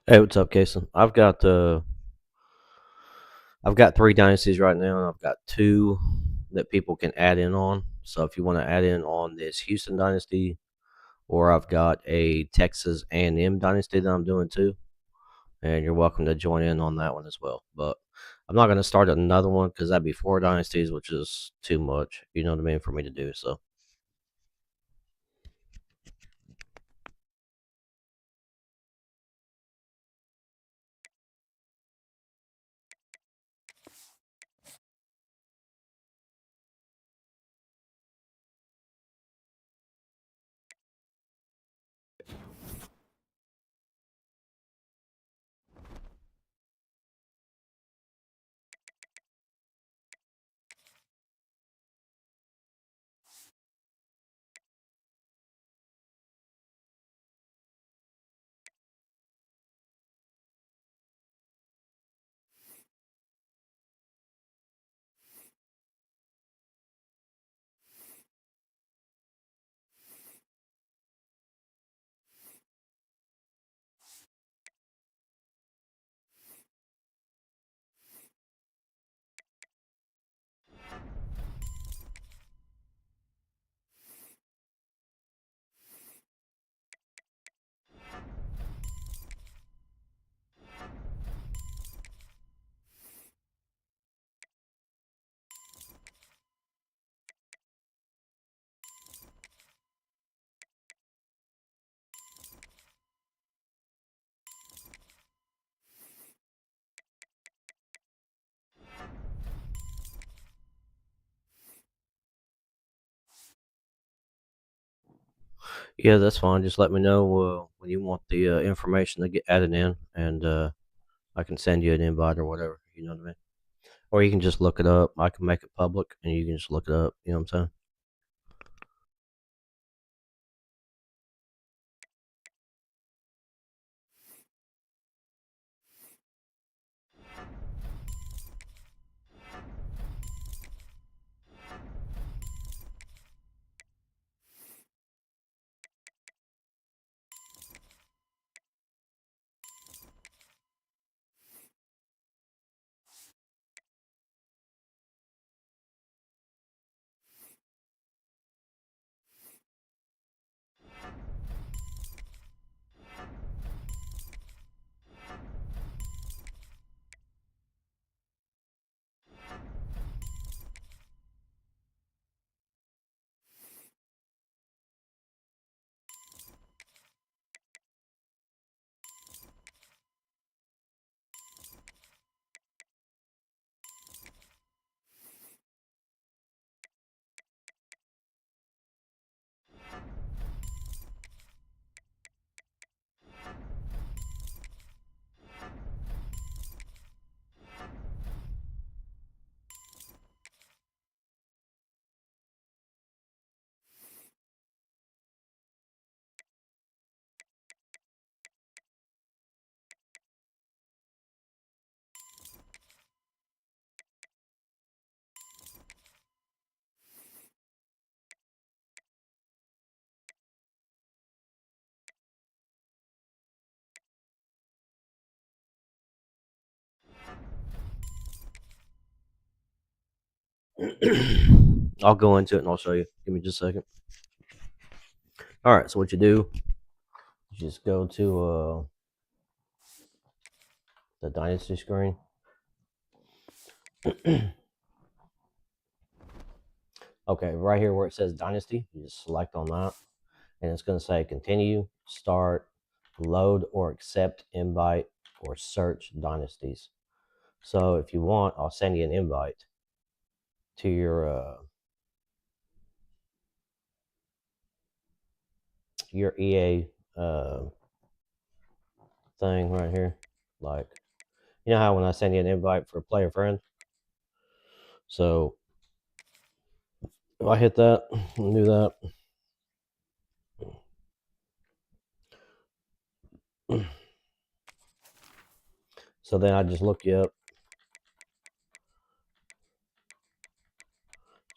Hey, what's up, Kason? I've got three dynasties right now, and I've got two that people can add in on. So if you want to add in on this Houston dynasty, or I've got a Texas A&M dynasty that I'm doing too, and you're welcome to join in on that one as well. But I'm not going to start another one because that'd be four dynasties, which is too much. You know what I mean for me to do. So yeah, that's fine. Just let me know when you want the information to get added in, and I can send you an invite or whatever. You know what I mean? Or you can just look it up. I can make it public, and you can just look it up. You know what I'm saying? I'll go into it and I'll show you. Give me just a second. All right. So what you do, you just go to the Dynasty screen. Okay, right here where it says Dynasty, you just select on that, and it's going to say Continue, Start, Load or Accept Invite, or Search Dynasties. So if you want, I'll send you an invite to your EA thing right here. Like, you know how when I send you an invite for a player friend? So if I hit that and do that, so then I just look you up.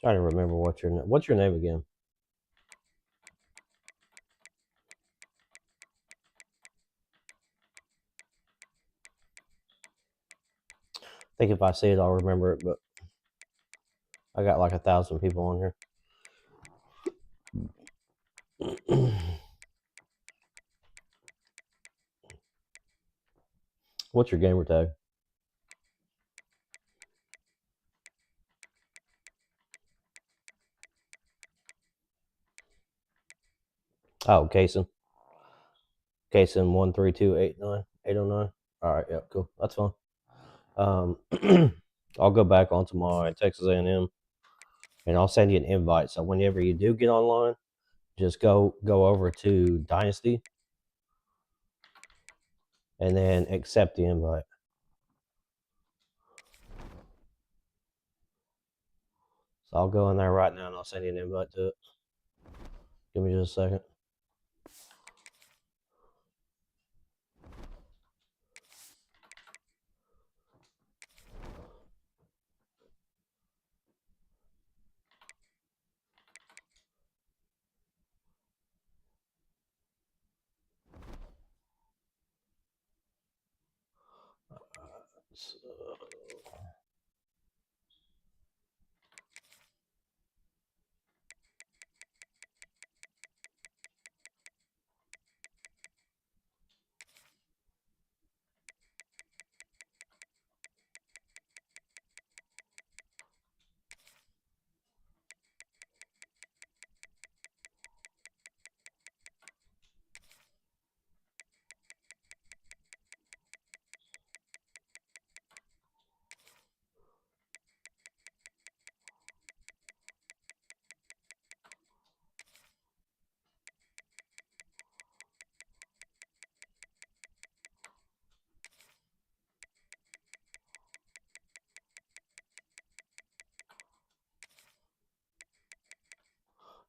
Trying to remember what's your name again? think if I see it, I'll remember it, but I got like 1,000 people on here. What's your gamer tag? Oh, Kason. Kason 13289809. All right, yeah, cool. That's fine. I'll go back onto my Texas A&M, and I'll send you an invite. So whenever you do get online, just go over to Dynasty, and then accept the invite. So I'll go in there right now, and I'll send you an invite to it. Give me just a second.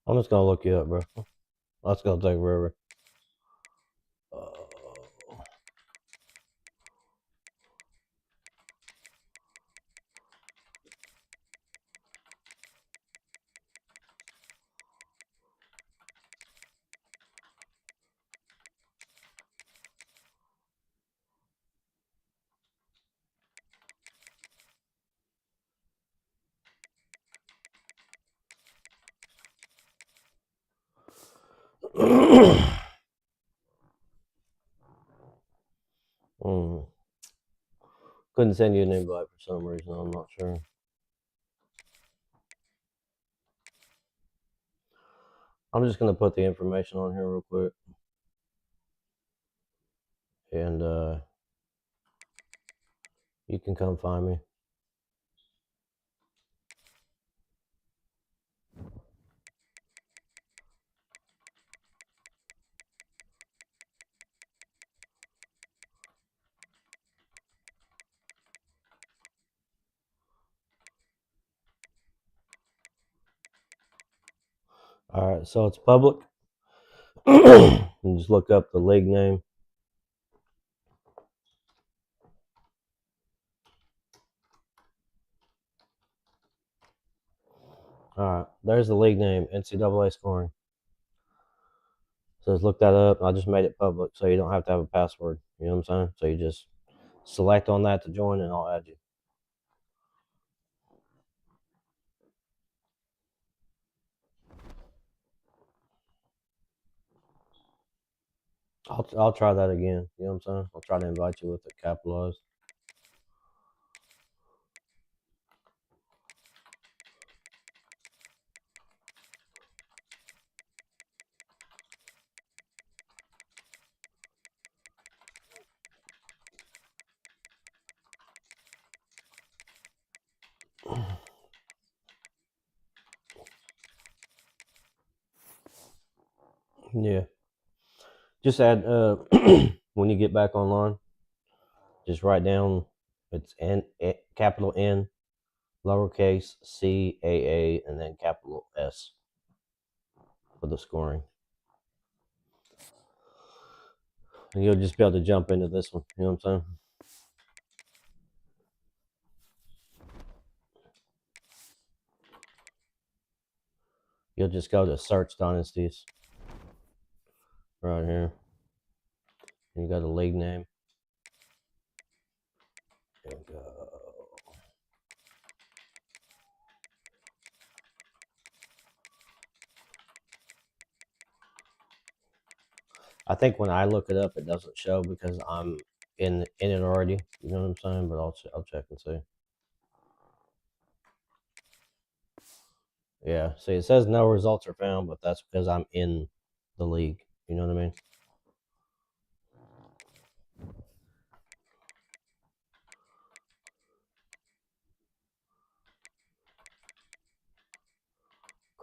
I'm just gonna look you up, bro. That's gonna take forever. Couldn't send you an invite for some reason. I'm not sure. I'm just gonna put the information on here real quick, and you can come find me. All right, so it's public. You just look up the league name. All right, there's the league name, NCAA scoring. So just look that up. I just made it public, so you don't have to have a password. You know what I'm saying? So you just select on that to join, and I'll add you. I'll try that again. You know what I'm saying? I'll try to invite you with it capitalized. Yeah. Just add when you get back online, just write down it's capital N, lowercase CAA, and then capital S for the scoring. And you'll just be able to jump into this one. You know what I'm saying? You'll just go to search dynasties right here. And you got a league name. There you go. I think when I look it up, it doesn't show because I'm in it already. You know what I'm saying? But I'll check and see. Yeah. See, it says no results are found, but that's because I'm in the league. You know what I mean?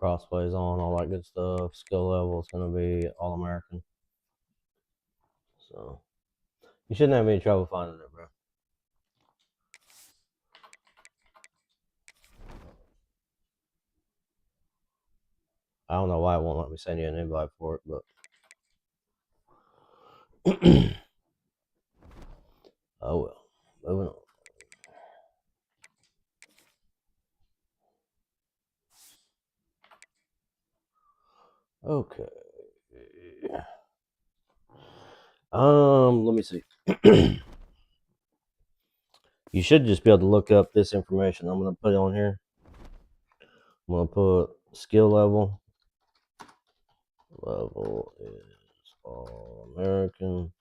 Crossplays on, all that good stuff. Skill level is going to be All American. So you shouldn't have any trouble finding it, bro. I don't know why it won't let me send you an invite for it, but oh well. Moving on. Okay. Let me see. You should just be able to look up this information. I'm gonna put it on here. I'm gonna put skill level. Level is All American.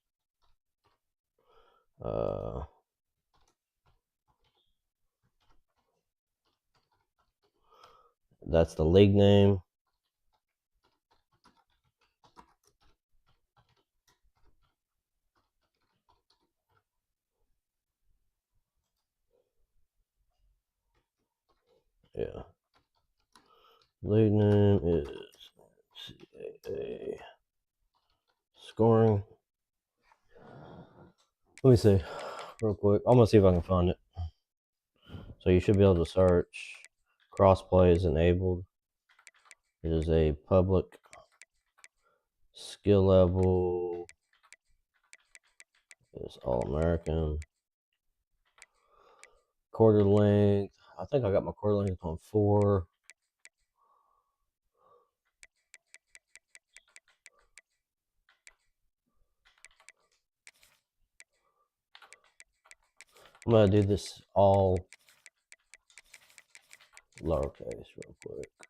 That's the league name. Yeah. League name is CAA. Scoring. Let me see real quick. I'm gonna see if I can find it. So you should be able to search crossplay is enabled. It is a public skill level. It's All American. Quarter length. I think I got my quarter length on 4. I'm gonna do this all lowercase real quick. I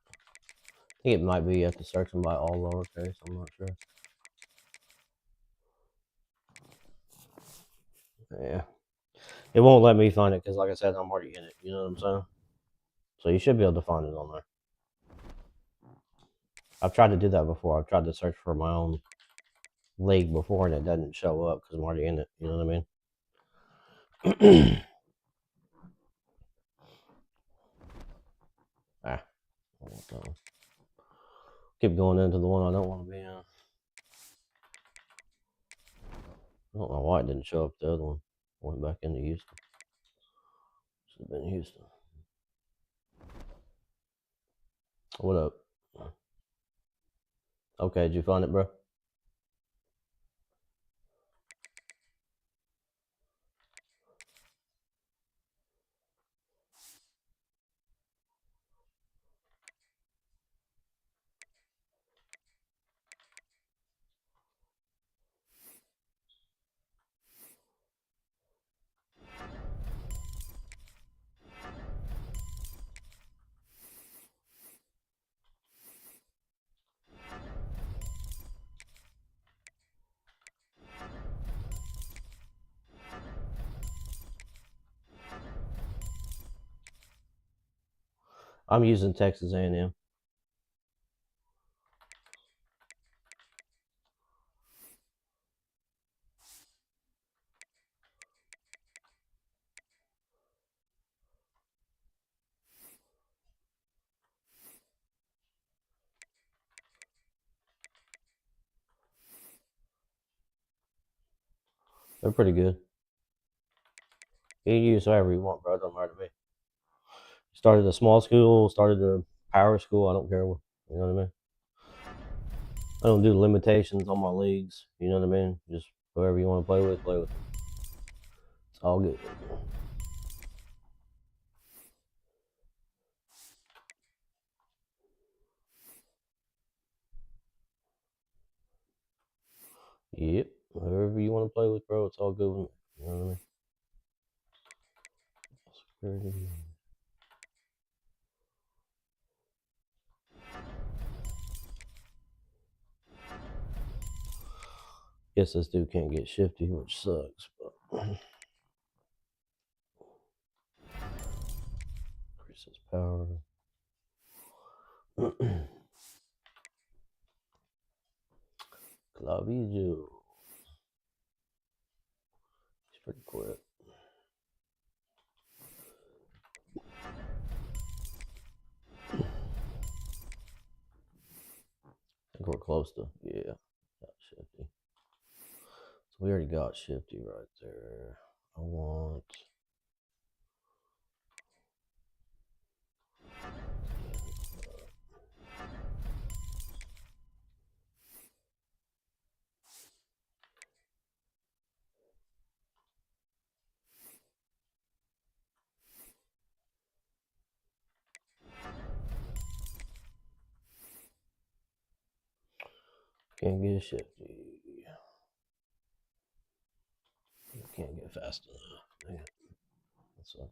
think it might be you have to search them by all lowercase. I'm not sure. Yeah. It won't let me find it because, like I said, I'm already in it. You know what I'm saying? So you should be able to find it on there. I've tried to do that before. I've tried to search for my own league before and it doesn't show up because I'm already in it. You know what I mean? Keep going into the one I don't want to be in. I don't know why it didn't show up the other one. Went back into Houston. Should have been Houston. What up? Okay, did you find it, bro? I'm using Texas A&M. They're pretty good. You can use however you want, bro. It don't matter to me. Started a small school, started a power school. I don't care. You know what I mean? I don't do limitations on my leagues. You know what I mean? Just whoever you want to play with, play with. It's all good. Yep. Whoever you want to play with, bro, it's all good with me. You know what I mean? Security. Guess this dude can't get shifty, which sucks, but increase his power. Clavijo. He's pretty quick. I think we're close to, yeah, got shifty. So we already got shifty right there. I want. Can't get shifty. Can't get fast enough. Man, that sucks.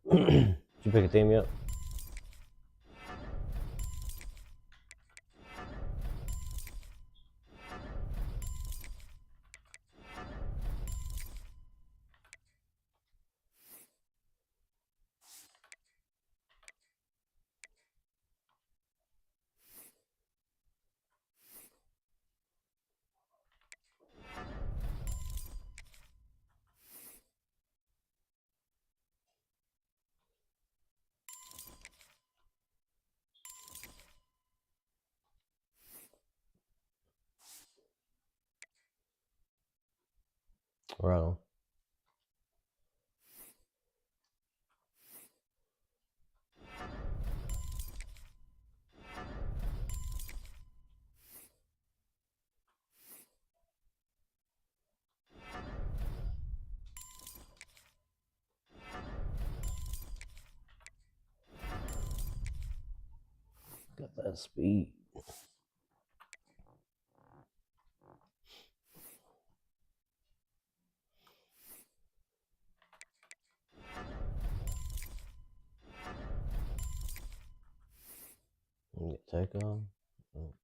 Did you pick a team yet? Right on. Got that speed. Get take on. Oh.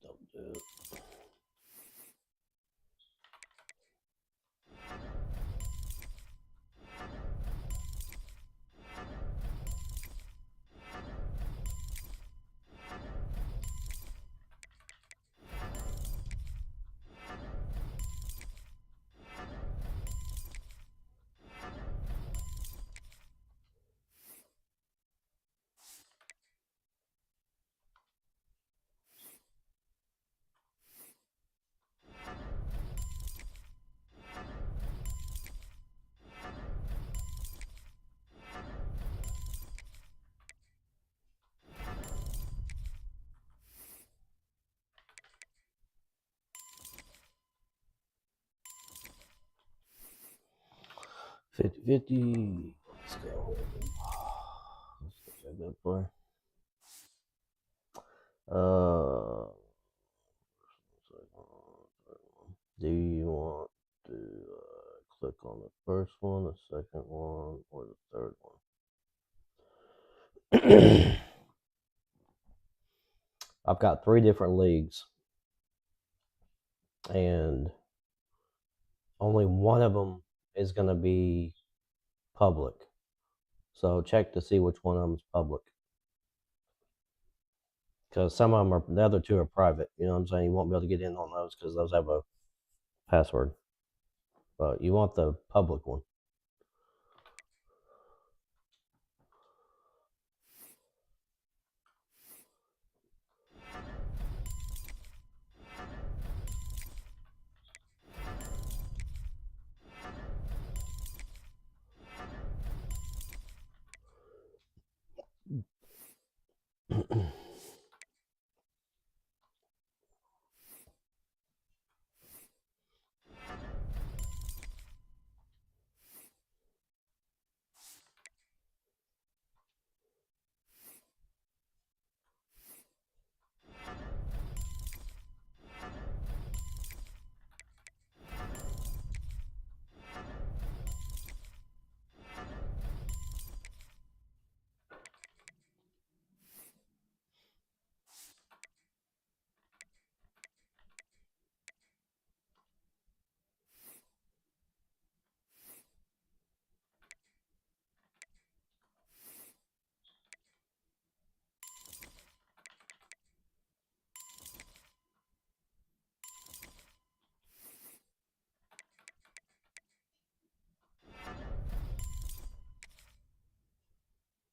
Don't do it. 50-50. Let's go. Let's get a good play. Do you want to click on the first one, the second one, or the third one? I've got 3 different leagues, and only one of them is going to be public. So check to see which one of them is public. Because some of them the other 2 are private. You know what I'm saying? You won't be able to get in on those because those have a password. But you want the public one.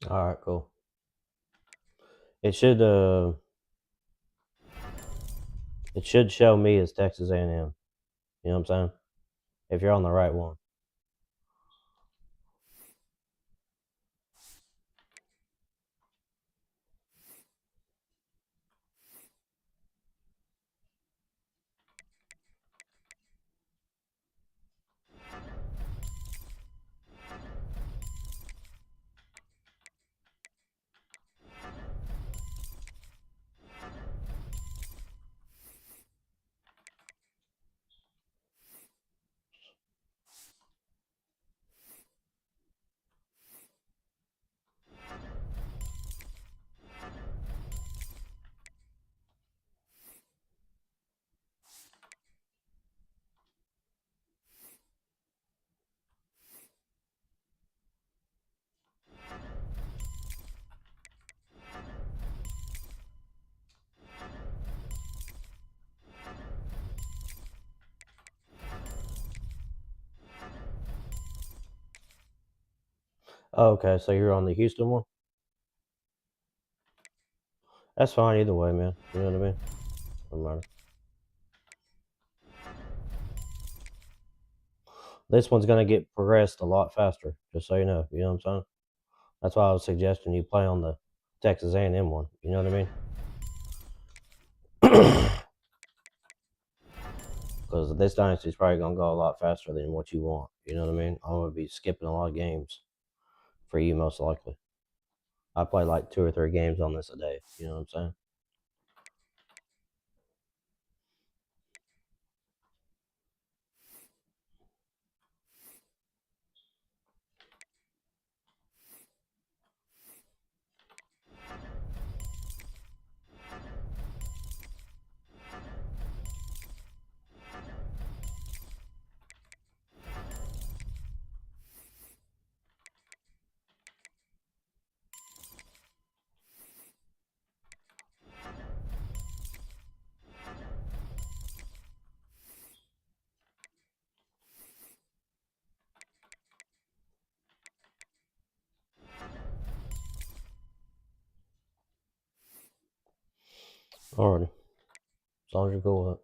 All right, cool. It should show me as Texas A&M. You know what I'm saying? If you're on the right one. Oh, okay, so you're on the Houston one? That's fine either way, man. You know what I mean? Doesn't matter. This one's going to get progressed a lot faster, just so you know. You know what I'm saying? That's why I was suggesting you play on the Texas A&M one. You know what I mean? Because this dynasty is probably going to go a lot faster than what you want. You know what I mean? I'm going to be skipping a lot of games for you, most likely. I play like 2 or 3 games on this a day. You know what I'm saying? Alrighty. As long as you're cool with it.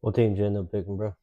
What teams you end up picking, bro?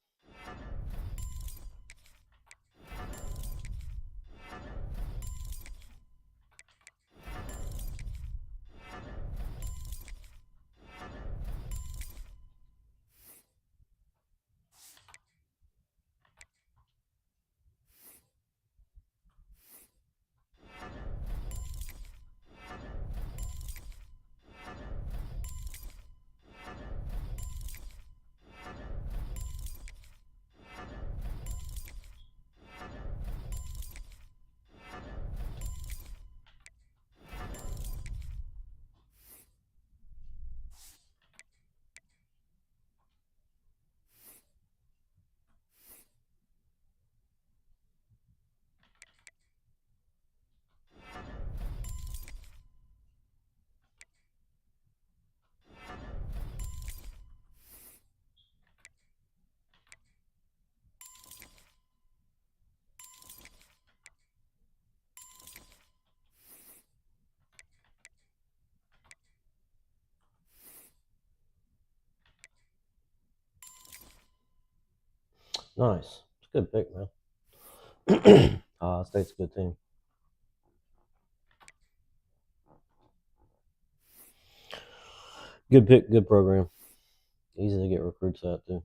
Nice. It's a good pick, man. State's a good team. Good pick, good program. Easy to get recruits out too.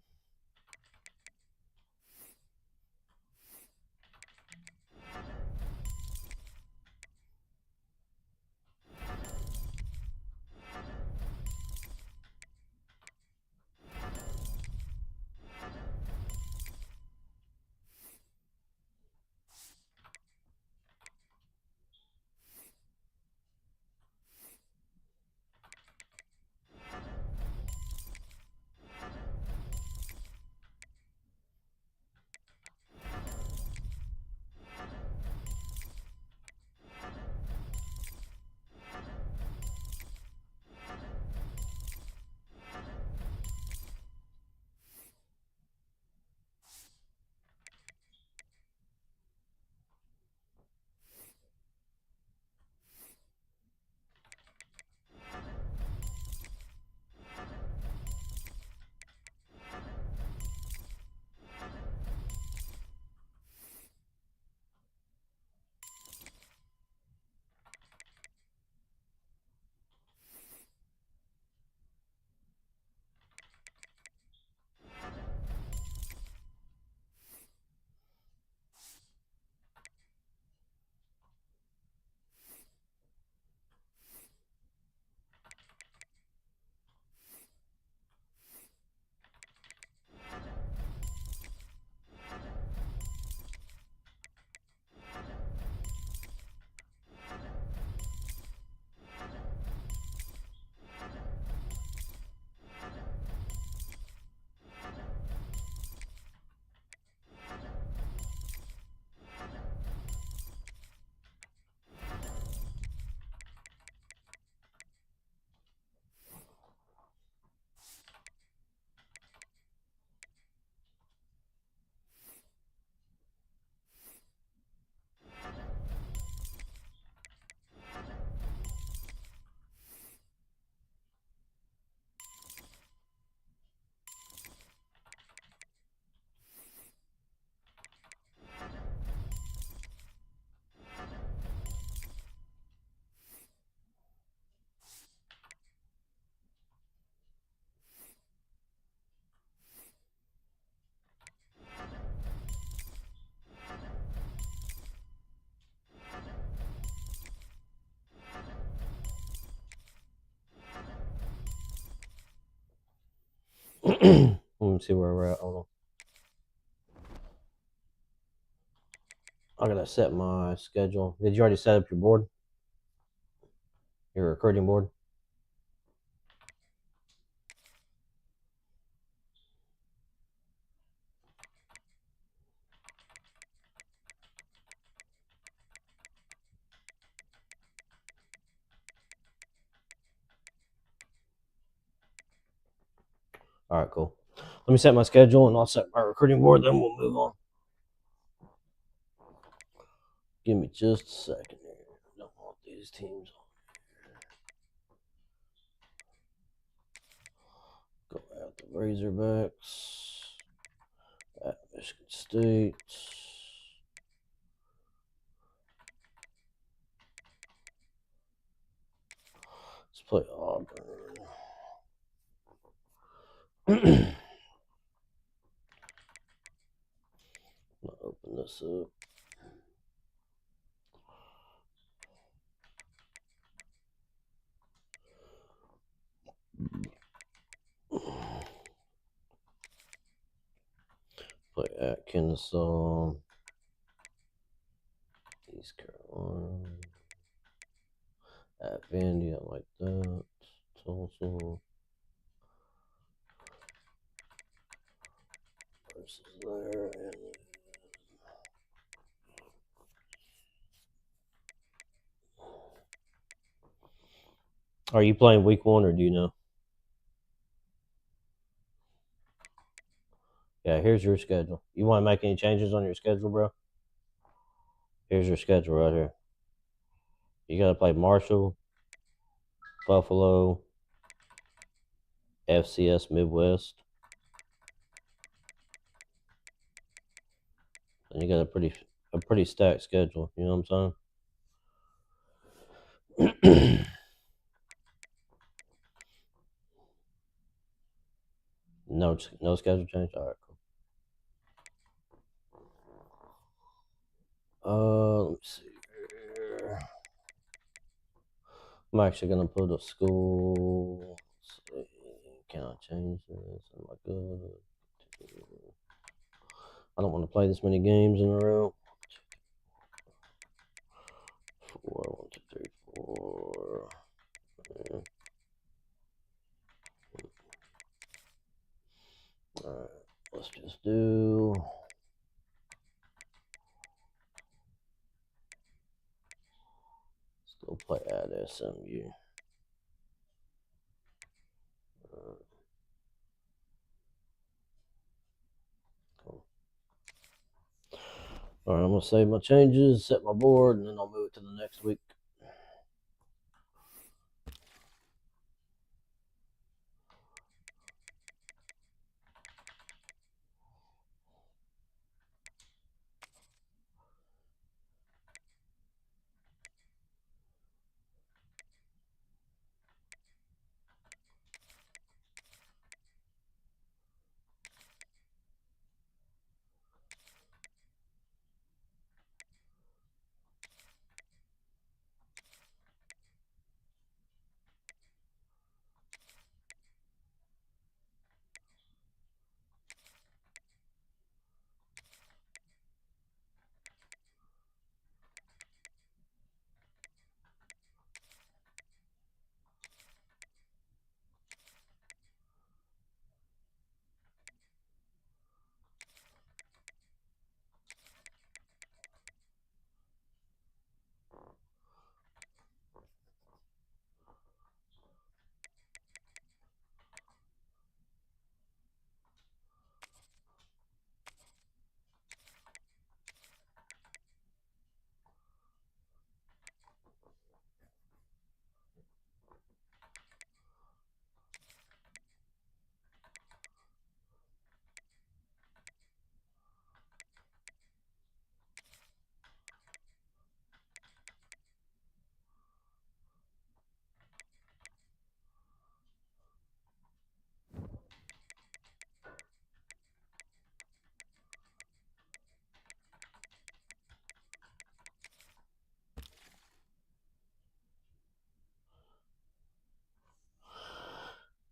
Let me see where we're at. Hold on. I gotta set my schedule. Did you already set up your board? Your recruiting board? All right, cool. Let me set my schedule and I'll set my recruiting board. Then we'll move on. Give me just a second here. I don't want these teams on. Go out the Razorbacks at Michigan State. Let's play Auburn. Open this up. Play at Kennesaw, East Carolina, at Vandy. I like that. Tulsa versus there. Are you playing week 1 or do you know? Yeah, here's your schedule. You want to make any changes on your schedule, bro? Here's your schedule right here. You got to play Marshall, Buffalo, FCS Midwest. And you got a pretty stacked schedule. You know what I'm saying? No schedule change. All right, cool. Let me see here. I'm actually gonna put a school. Let's see. Can I change this? Am I good? I don't want to play this many games in a row. 4, 1, 2, 3, 4. Yeah. All right, let's just do. Let's go play at SMU. Cool. All right, I'm gonna save my changes, set my board, and then I'll move it to the next week.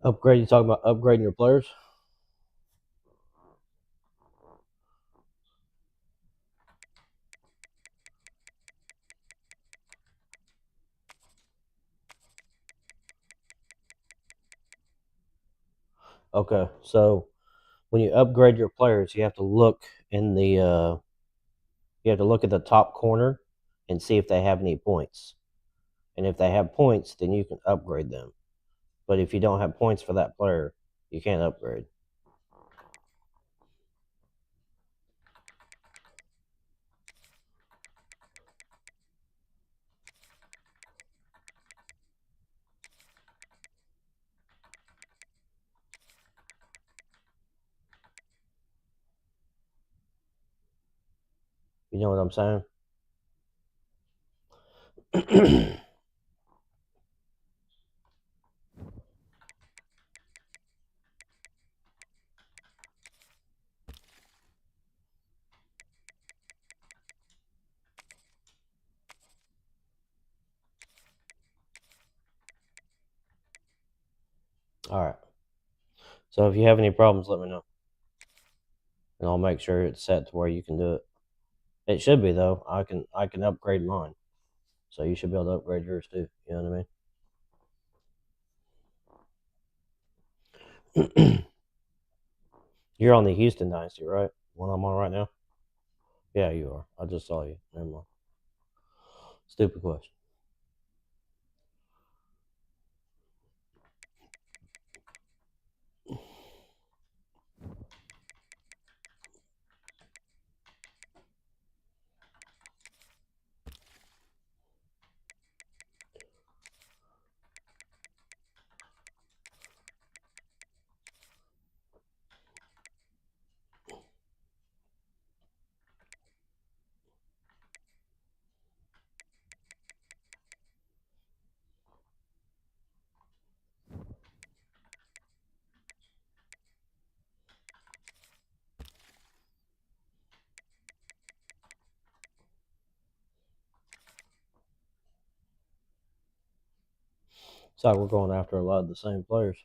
Upgrade? You talking about upgrading your players? Okay, so when you upgrade your players, you have to look in the you have to look at the top corner and see if they have any points. And if they have points, then you can upgrade them. But if you don't have points for that player, you can't upgrade. You know what I'm saying? All right. So if you have any problems, let me know, and I'll make sure it's set to where you can do it. It should be though. I can upgrade mine, so you should be able to upgrade yours too. You know what I mean? You're on the Houston Dynasty, right? One I'm on right now. Yeah, you are. I just saw you. Never mind. Stupid question. It's like we're going after a lot of the same players.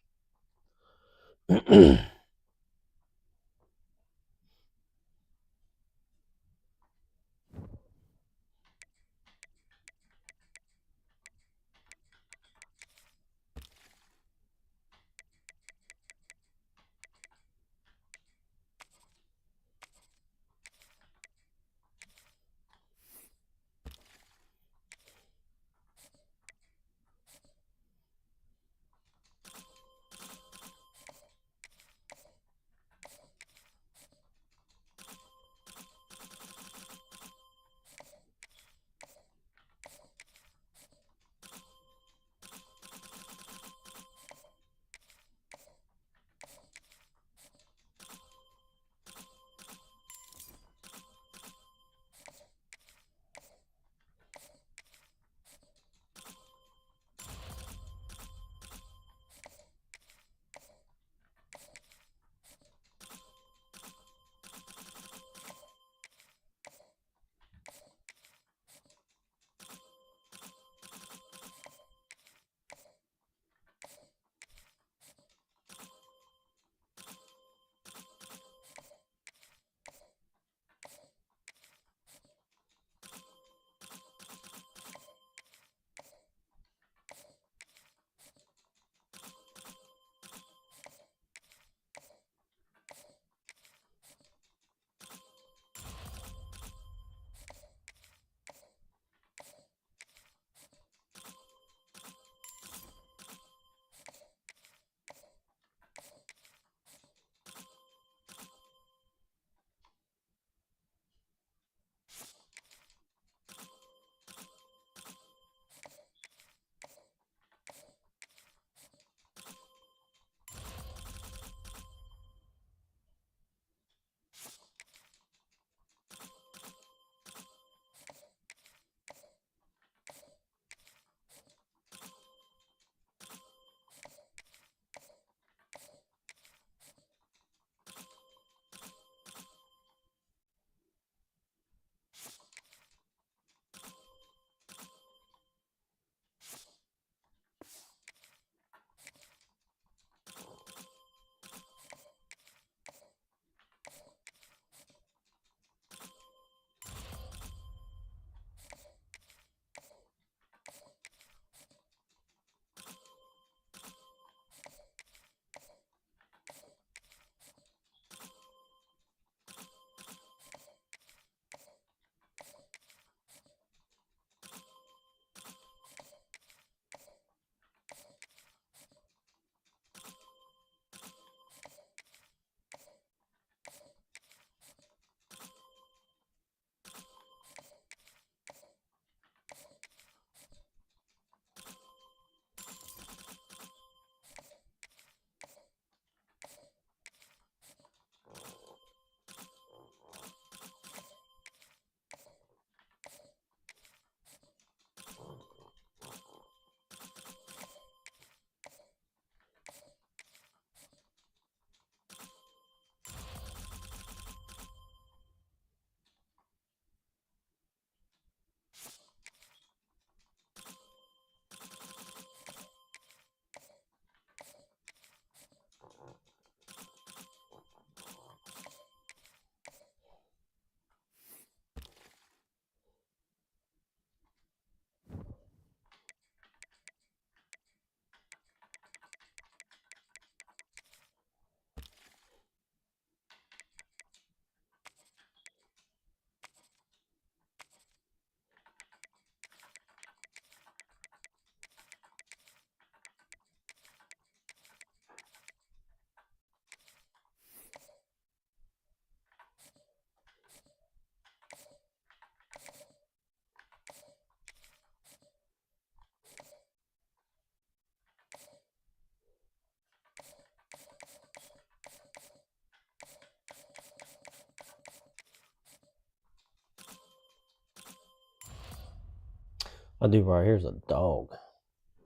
I do right here's a dog.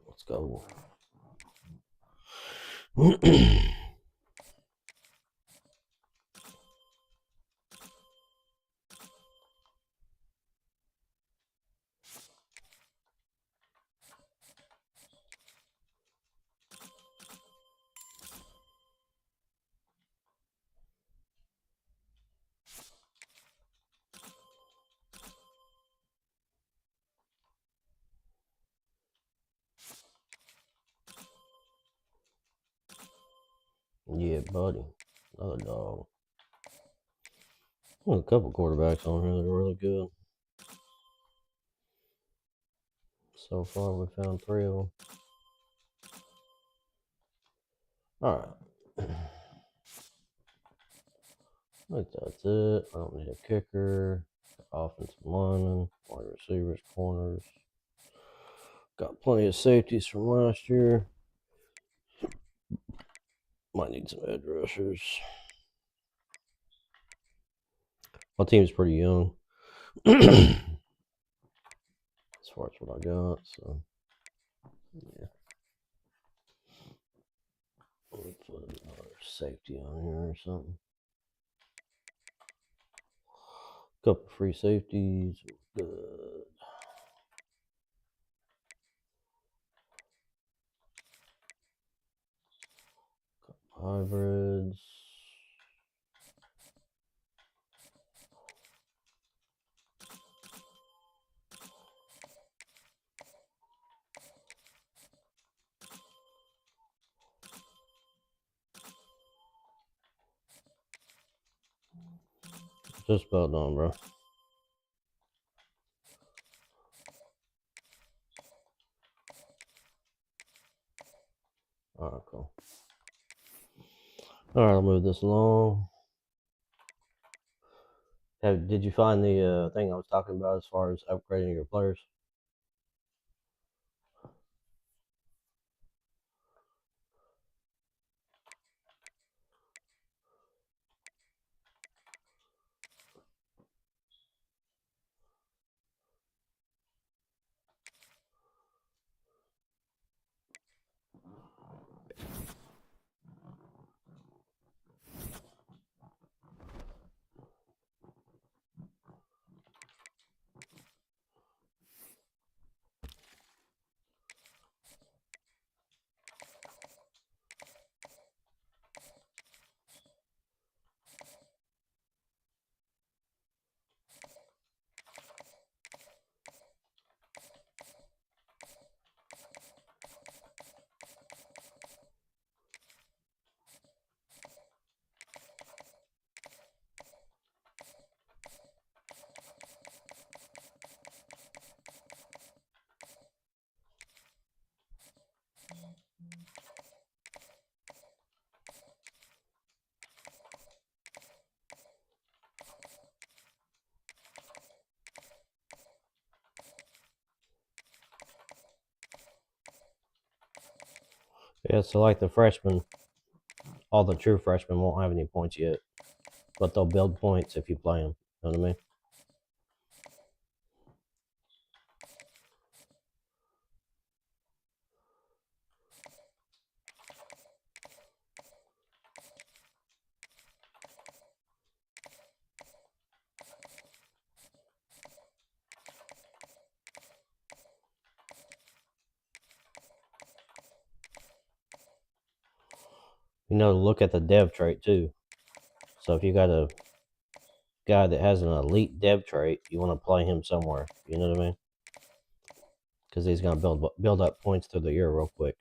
Let's go. Yeah, buddy. Another dog. Well, a couple quarterbacks on here that are really good. So far, we found 3 of them. All right. I think that's it. I don't need a kicker. Offensive lineman, wide receivers, corners. Got plenty of safeties from last year. Might need some edge rushers. My team's pretty young. As far as what I got, so yeah. Let me put another safety on here or something. Couple free safeties. Good. Couple hybrids. Just about done, bro. Alright, cool. Alright, I'll move this along. Did you find the thing I was talking about as far as upgrading your players? Yeah, so like the freshmen, all the true freshmen won't have any points yet, but they'll build points if you play them. You know what I mean? Look at the dev trait too. So if you got a guy that has an elite dev trait, you want to play him somewhere. You know what I mean? Because he's gonna build up points through the year real quick.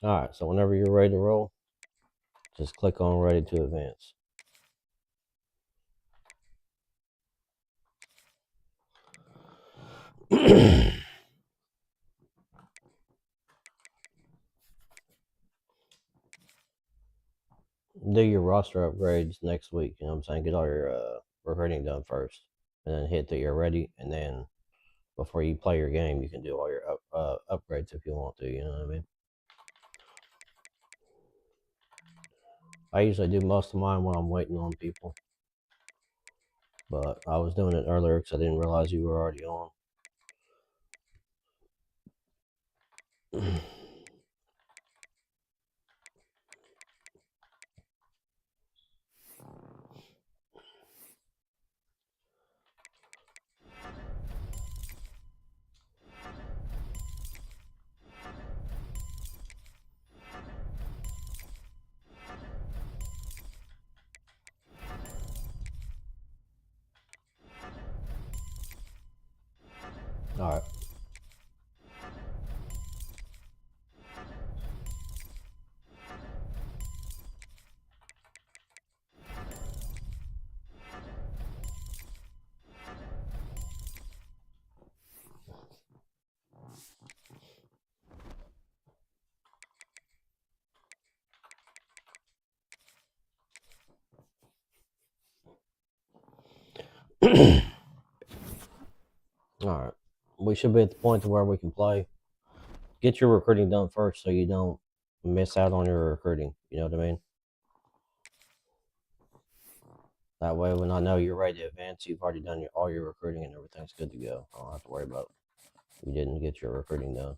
Alright, so whenever you're ready to roll, just click on ready to advance. Do your roster upgrades next week, you know what I'm saying? Get all your recruiting done first. And then hit that you're ready, and then before you play your game, you can do all your upgrades if you want to, you know what I mean? I usually do most of mine when I'm waiting on people. But I was doing it earlier because I didn't realize you were already on. Alright. Alright. We should be at the point to where we can play. Get your recruiting done first so you don't miss out on your recruiting. You know what I mean? That way, when I know you're ready to advance, you've already done all your recruiting and everything's good to go. I don't have to worry about you didn't get your recruiting done.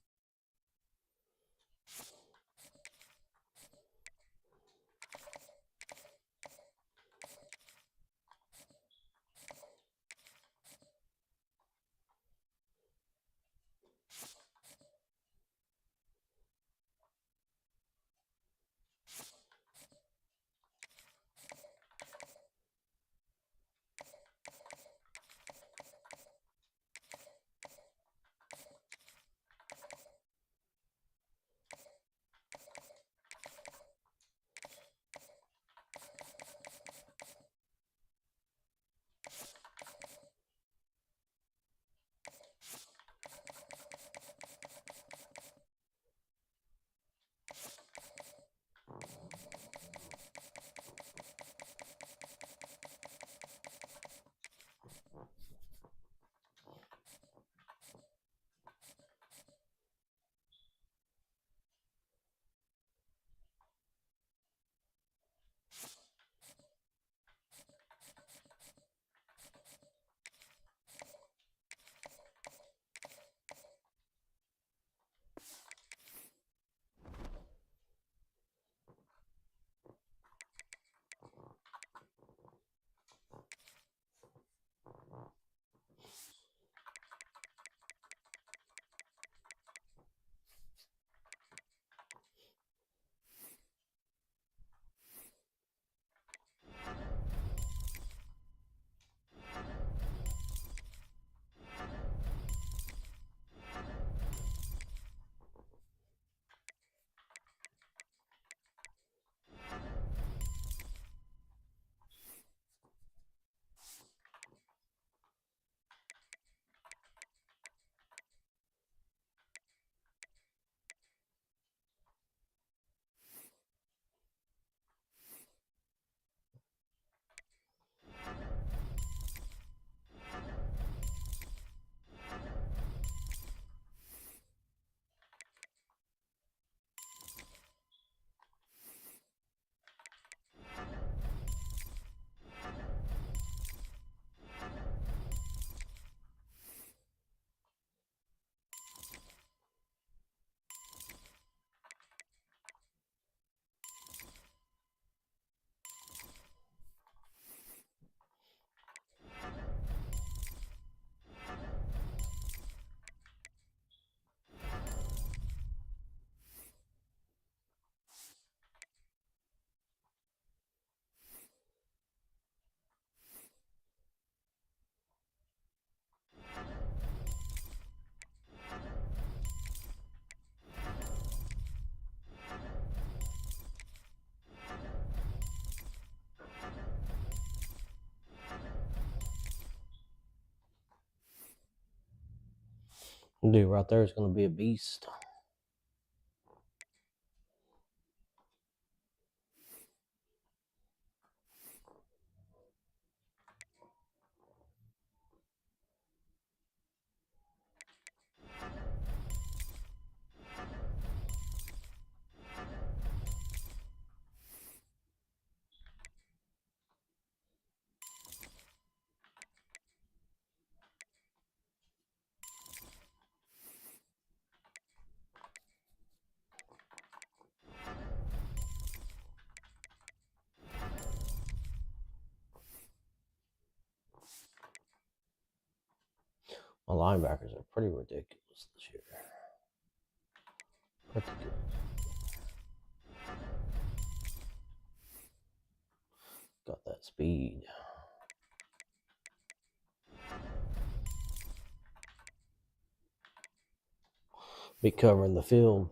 Dude, right there is going to be a beast. My linebackers are pretty ridiculous this year. Pretty good. Got that speed. Be covering the field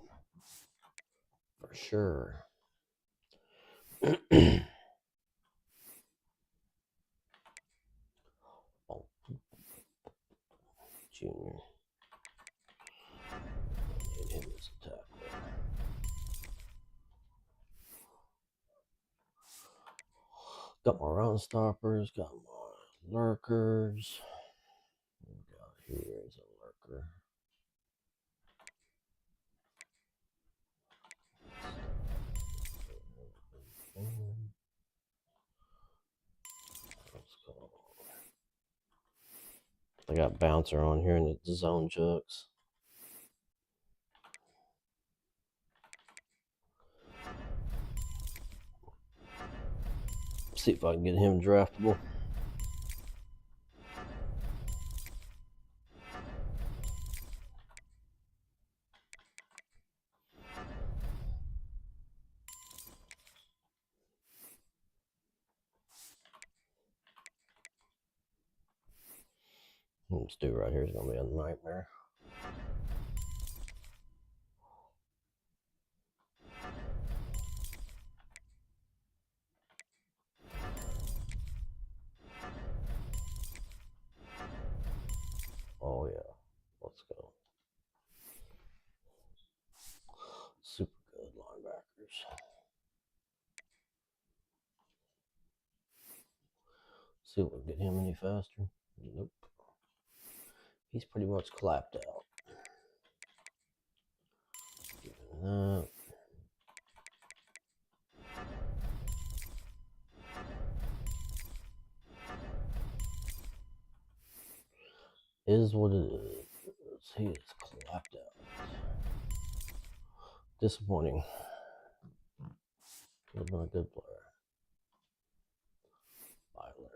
for sure. Oh, Junior. Need him as a tackle. Got my run stoppers. Got my lurkers. What we got here is a lurker. I got bouncer on here in the zone chucks. See if I can get him draftable. This dude right here is gonna be a nightmare. Oh yeah, let's go. Super good linebackers. See if we can get him any faster. Nope. He's pretty much clapped out. Giving that. Is what it is. He is clapped out. Disappointing. Could have been a good player. Byler.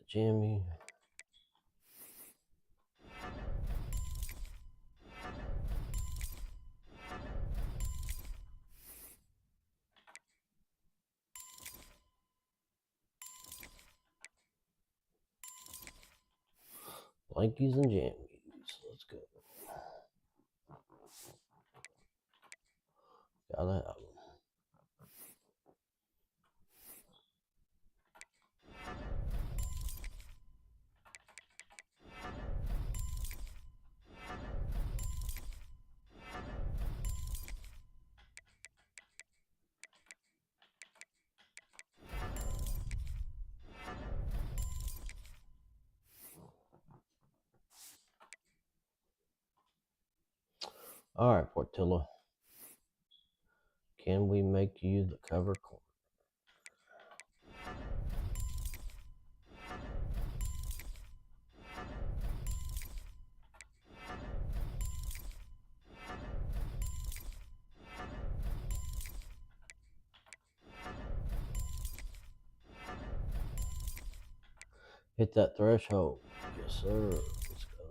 Jimmy. Blankies and jammies. Let's go. Gotta have them. All right, Portillo. Can we make you the cover corner? Hit that threshold. Yes, sir. Let's go.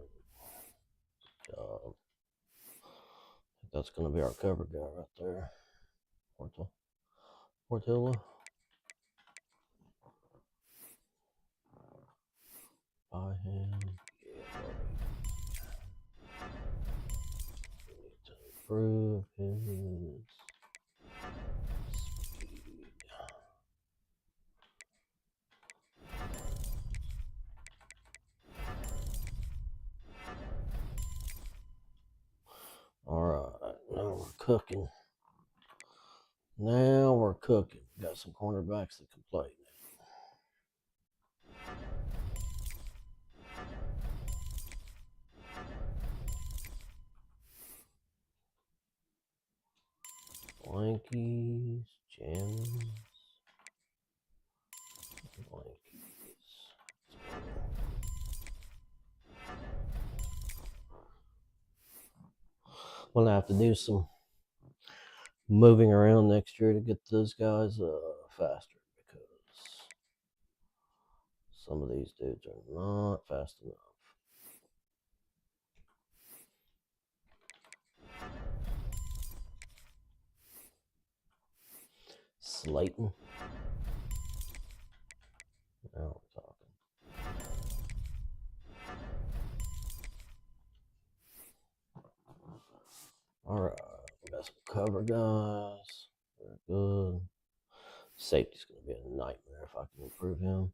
Good job. That's going to be our cover guy right there. Portillo. By him. Yeah, buddy. improve his speed. Alright, now we're cooking. Now we're cooking. Got some cornerbacks that can play. Blankies, Jams, Blankies. We'll have to do some moving around next year to get those guys faster, because some of these dudes are not fast enough. Slayton. Now we're talking. Alright, we got some cover guys. Very good. Safety's going to be a nightmare if I can improve him.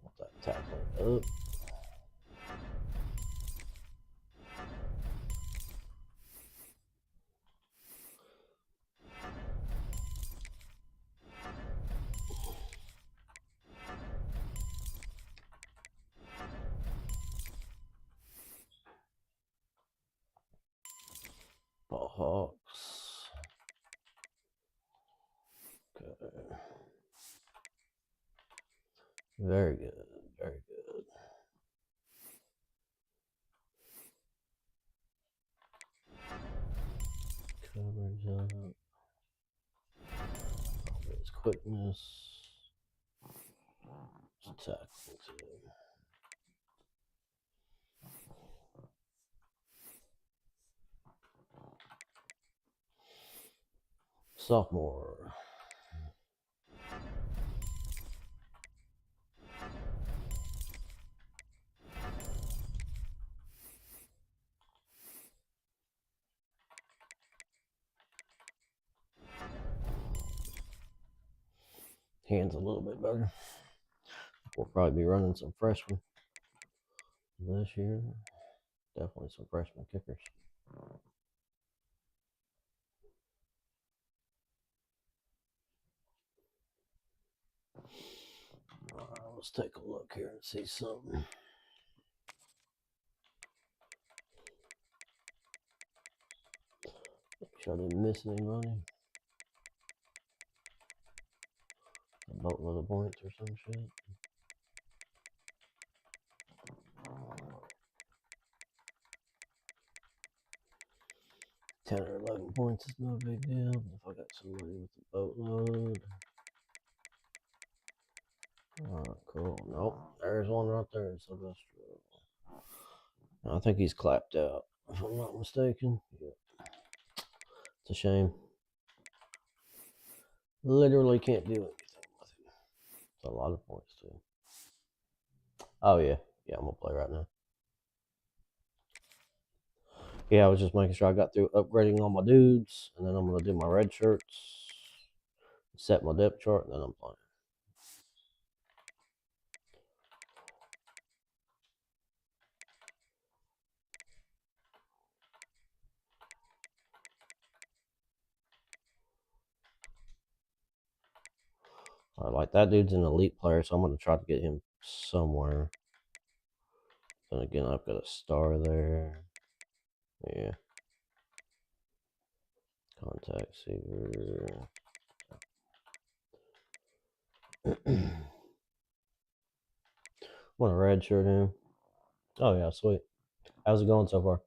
Want that tackling up. Ball Hawks. Okay. Very good. Very good. Coverage up. His quickness. Tackle too. Sophomore. Hands a little bit better. We'll probably be running some freshmen this year. Definitely some freshman kickers. Let's take a look here and see something. Make sure I didn't miss any money. A boatload of points or some shit. 10 or 11 points is no big deal. If I got some money with the boatload. Alright, cool. Nope, there's one right there. Sylvester. I think he's clapped out, if I'm not mistaken. Yeah. It's a shame. Literally can't do anything with him. It's a lot of points too. Oh yeah, yeah, I'm gonna play right now. Yeah, I was just making sure I got through upgrading all my dudes, and then I'm gonna do my red shirts, set my depth chart, and then I'm playing. Like that dude's an elite player, so I'm gonna try to get him somewhere. Then again, I've got a star there. Yeah. Contact saver. Want a red shirt him? Oh yeah, sweet. How's it going so far?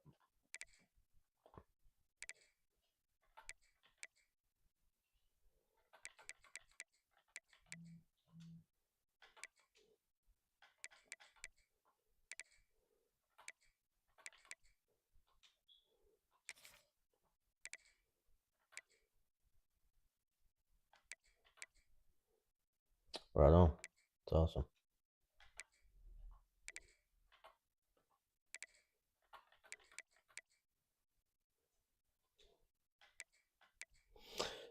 Right on. It's awesome.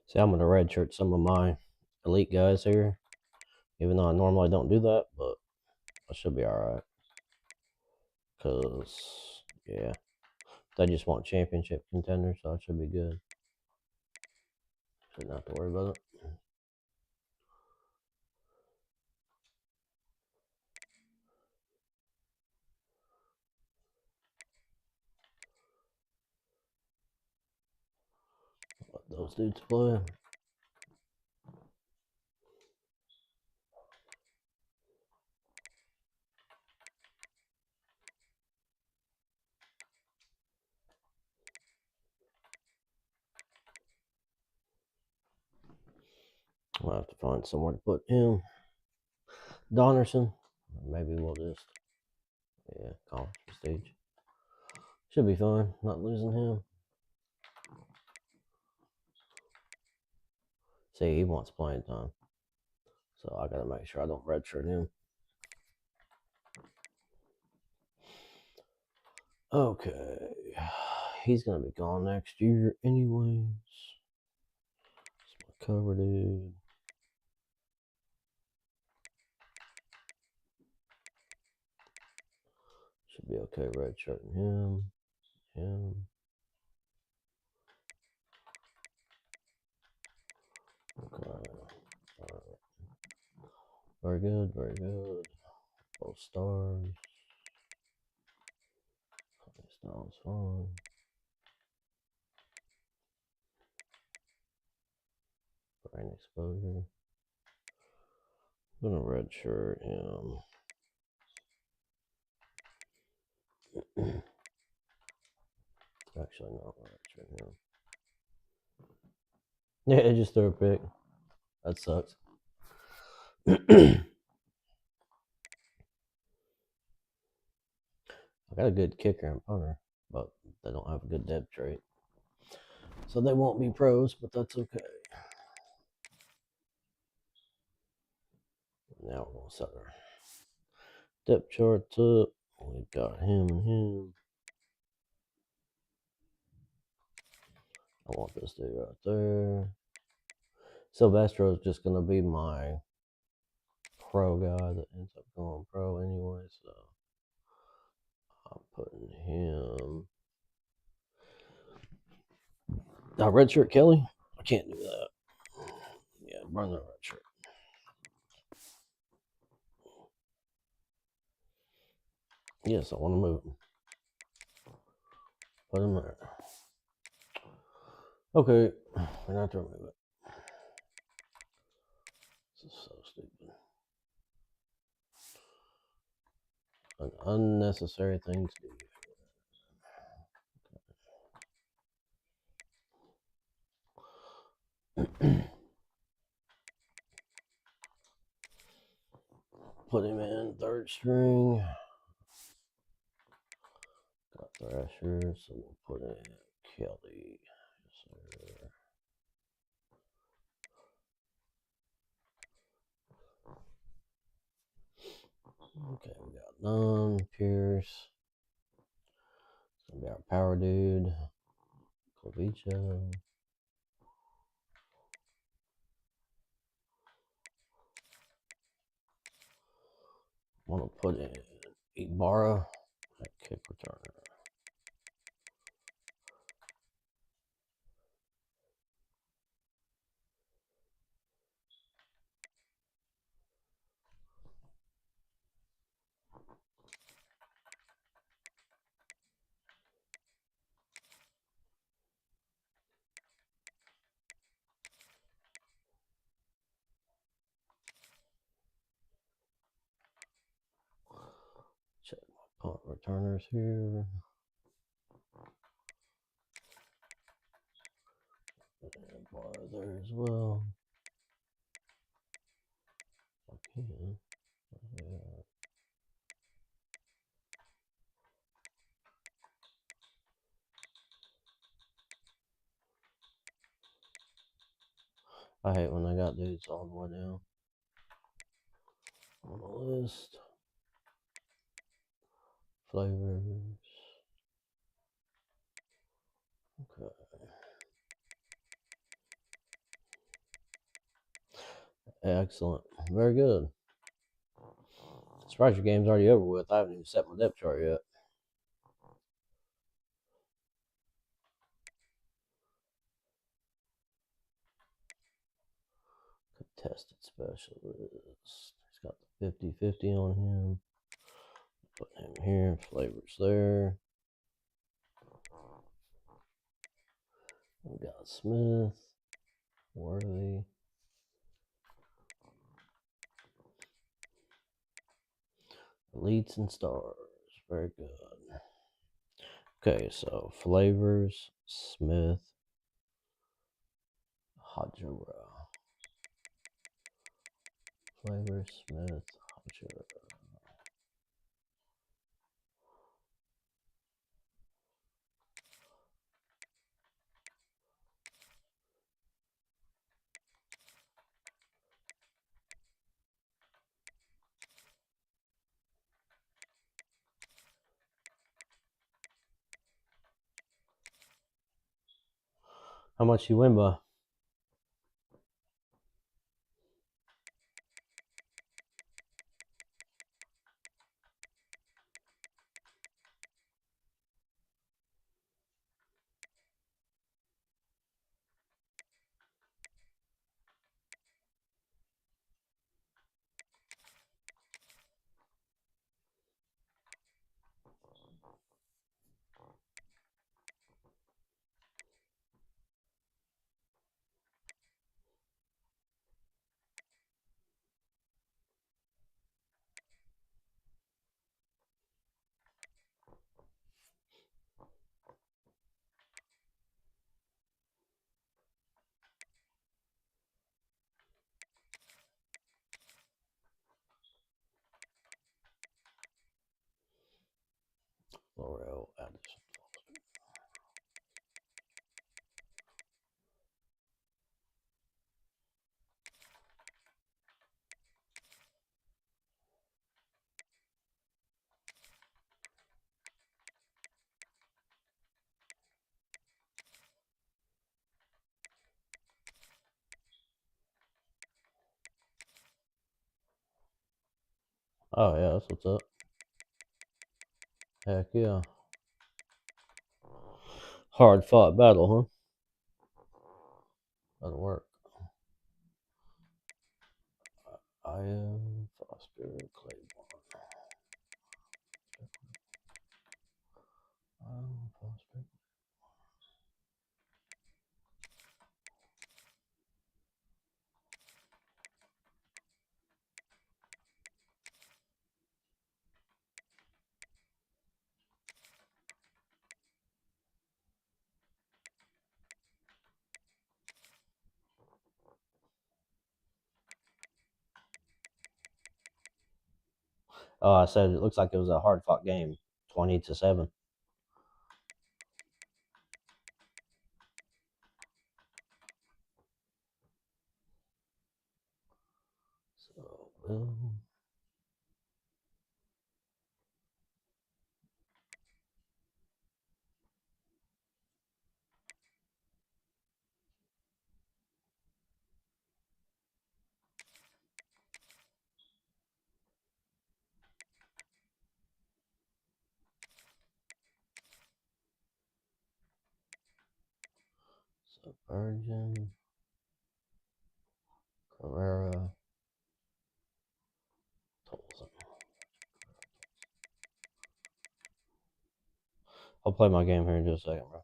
See, I'm gonna redshirt some of my elite guys here, even though I normally don't do that, but I should be alright. Because, yeah, they just want championship contenders, so I should be good. Shouldn't have to worry about it. Let those dudes play. I'll have to find somewhere to put him. Donnerson. Maybe we'll just, yeah, conference prestige. Should be fine, not losing him. See, he wants playing time. So I gotta make sure I don't redshirt him. Okay. He's gonna be gone next year anyways. It's my cover dude. Should be okay redshirting him. Him. Okay. Alright. Very good, very good. Both stars. Styles fine. Brain exposure. I'm gonna redshirt him. Actually, not redshirt him. Yeah, it just threw a pick. That sucks. I got a good kicker and punter, but they don't have a good depth trait. So they won't be pros, but that's okay. Now we're going to set our depth charts up. We've got him and him. I want this dude right there. Silvestro is just going to be my pro guy that ends up going pro anyway, so I'm putting him. Now, redshirt Kelly? I can't do that. Yeah, burn that redshirt. Yes, I want to move him. Put him there. Okay, we're not to remove it. This is so stupid. An unnecessary thing to do. Put him in third string. Got Thrasher, so we'll put in Kelly. Yes, okay, we got Nunn, Pierce. It's gonna be our power dude. Klovicha. I'm gonna put in Ibarra at kick returner. Check my punt returners here. And Ibarra there as well. Okay. Yeah. I hate when I got dudes all the way down. on the list. Flavors. Okay. Excellent. Very good. Surprised your game's already over with. I haven't even set my depth chart yet. Contested specialist. He's got the 50-50 on him. Put him here. Flavors there. We got Smith. Worthy. Elites and stars. Very good. Okay, so Flavors, Smith, Hajira. Flavors, Smith, Hajira. How much you win by? Laurel Addison. Oh yeah, that's what's up. Heck yeah. Hard fought battle, huh? That'll work. I am Foster Claiborne. Foster. Oh, I said it looks like it was a hard fought game. 20-7. So Will. So Virgin. Carrera. Tolson. I'll play my game here in just a second, bro.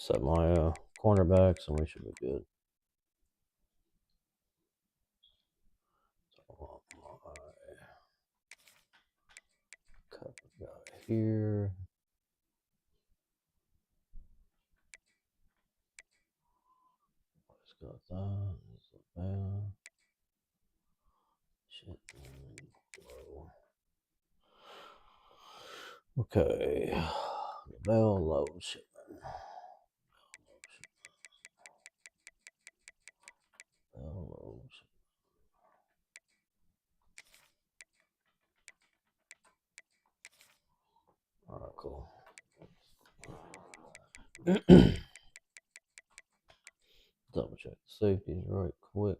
Set my cornerbacks and we should be good. So my cup guy here. Shit. Okay. Bell low shipment. Bell low shipment. Alright, cool. Double check the safeties right quick.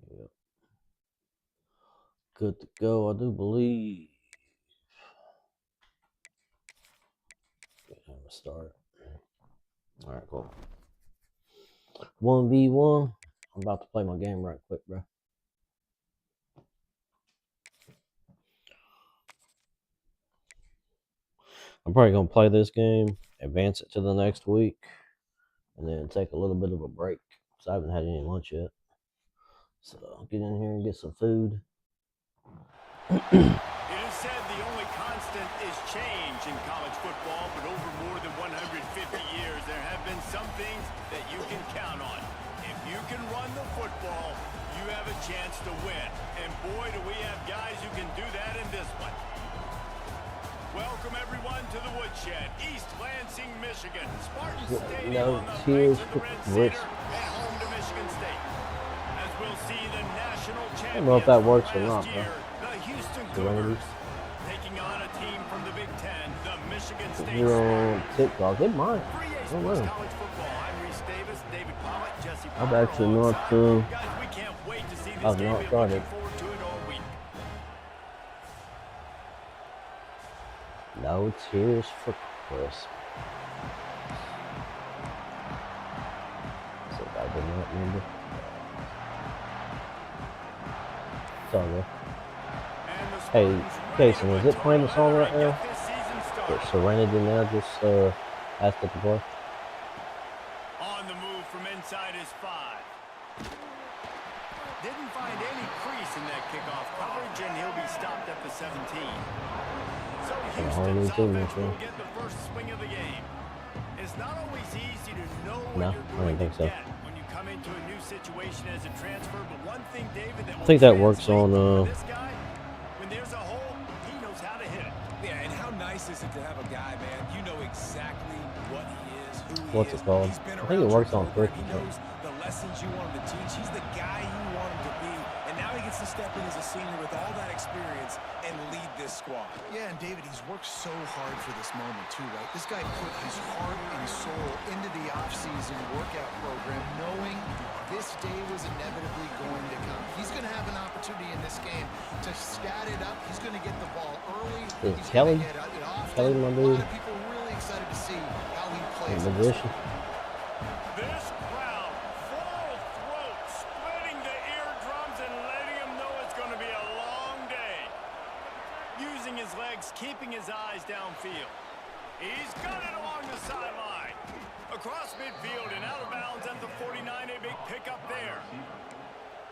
Yep. Good to go, I do believe. I'm gonna start. Alright, cool. 1v1. I'm about to play my game right quick, bro. I'm probably gonna play this game, advance it to the next week, and then take a little bit of a break because I haven't had any lunch yet. So I'll get in here and get some food. It is said the only constant is change in college football, but over more than 150 years, there have been some things that you can count on. If you can run the football, you have a chance to win. And boy, do we have guys who can do that in this one. Welcome, everyone, to the Woodshed, East Lansing, Michigan. Spartan Stadium on the banks of the Red Cedar and home to Michigan State. As we'll see the national champions. I don't know if that works or not, bro. The Houston Cougars taking on a team from the Big Ten, the Michigan State. You're on TikTok. It might. I don't know. College football. I'm Reese Davis, David Pollock, Jesse I've actually not. Guys, we can't wait to see this I've game. not started. Looking forward to it all week. No tears for Chris. So I did not remember. It's all good. Hey, Jason, is it playing the song right now? That Serenity now just asked it to play. On the move from inside his 5. Didn't find any crease in that kickoff coverage, and he'll be stopped at the 17. So Houston's offense will get the first swing of the game. It's not always easy to know what you're going to get when you come into a new situation as a transfer, but one thing, David, that I think that works on this guy, when there's a hole, he knows how to hit it. Yeah, and how nice is it to have a guy, man, you know exactly what he is, who he What's is. it called? I think it works on first. He knows the lessons you want him to teach. He's the guy you want him to be. And now he gets to step in as a senior with all that experience and lead this squad. Yeah, and David, he's worked so hard for this moment too, right? This guy put his heart and soul into the offseason workout program, knowing this day was inevitably going to come. He's going to have an opportunity in this game to stat it up. He's going to get the ball early. He's Kelly, get it off. Kelly, my A dude. lot of people really excited to see how he plays. Magician. This crowd, full throat, splitting the eardrums and letting him know it's going to be a long day. Using his legs, keeping his eyes downfield. He's got it along the sideline. Across midfield and out of bounds at the 49, a big pickup there.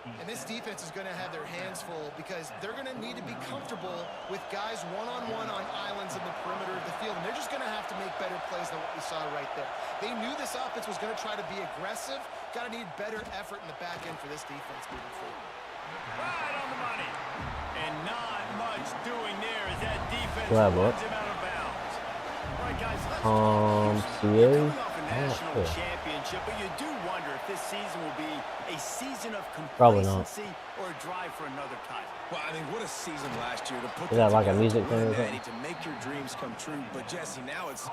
And this defense is going to have their hands full because they're going to need to be comfortable with guys one-on-one on islands in the perimeter of the field. And they're just going to have to make better plays than what we saw right there. They knew this offense was going to try to be aggressive. Got to need better effort in the back end for this defense moving forward. Right on the money. And not much doing there as that defense runs him out of bounds. All right, guys, let's CA? coming off a national championship, but you do wonder if this season will be a season of complacency or a drive for another title. Well, I mean, what a season last year to put Is that like a music thing or something? something? To make your dreams come true. But Jesse, now it's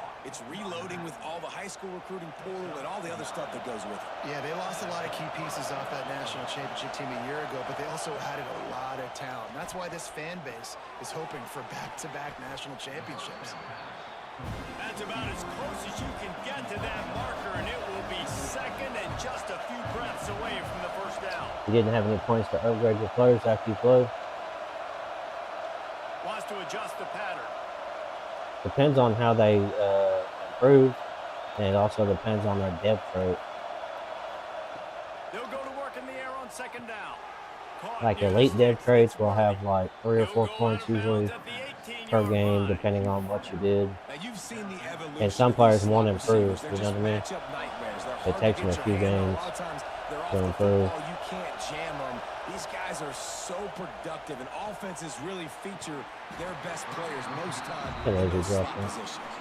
reloading with all the high school recruiting portal and all the other stuff that goes with it. Yeah, they lost a lot of key pieces off that national championship team a year ago, but they also added a lot of talent. That's why this fan base is hoping for back-to-back national championships. That's about as close as you can get to that marker, and it will be second and just a few breaths away from the first down. You didn't have any points to upgrade your players after you played? Wants to adjust the pattern. Depends on how they improve, and it also depends on their depth rate. They'll go to work in the air on second down. Like elite depth traits will have like 3 or 4 points usually per game, depending on what you did. Now, you've seen the evolution And some players won't improve, you know what I mean? hard takes to them get a few your hand on. games A lot of times they're off to the improve. football, you can't jam them. These guys are so productive, and offenses really feature their best players most times Can in they those drop slot them? positions.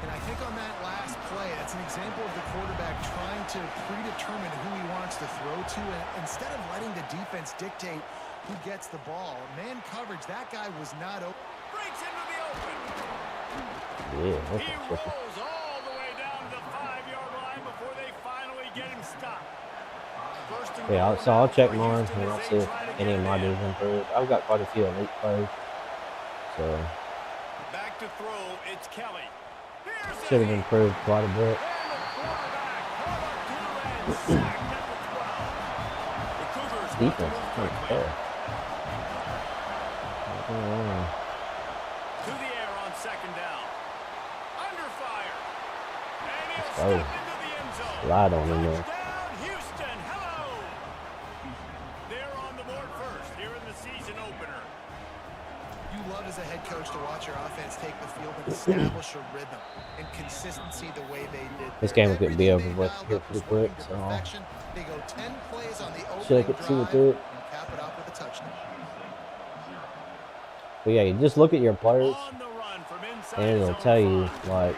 And I think on that last play, that's an example of the quarterback trying to predetermine who he wants to throw to, and instead of letting the defense dictate who gets the ball. Man coverage, that guy was not open. Breaks into the open. Yeah, that's He tricky. rolls all the way down to the 5-yard line before they finally get him stopped. First and Yeah, goal so I'll now check for mine Houston and as I'll they see if try to any get of my it in. dudes improve. I've got quite a few elite players, so Back to throw, it's Kelly. Here's the should have hit. improved quite a bit. And the quarterback caught up to and sacked at the 12. The Cougars want to Defense move is kind of quickly. fair. Oh, To the air on second down. Under fire. And he'll go. step into the end zone. Slide on him there. Touchdown, Houston. Hello. They're on the board first here in the season opener. You love as a head coach to watch your offense take the field and establish a rhythm and consistency the way they did. This there. game could be Everything over they with dialed here up pretty was working quick, to so perfection. They go 10 plays on the check opening it, see what's drive up. and cap it off with a touchdown. But yeah, you just look at your players On the run from inside and his it'll own tell you, 5. like,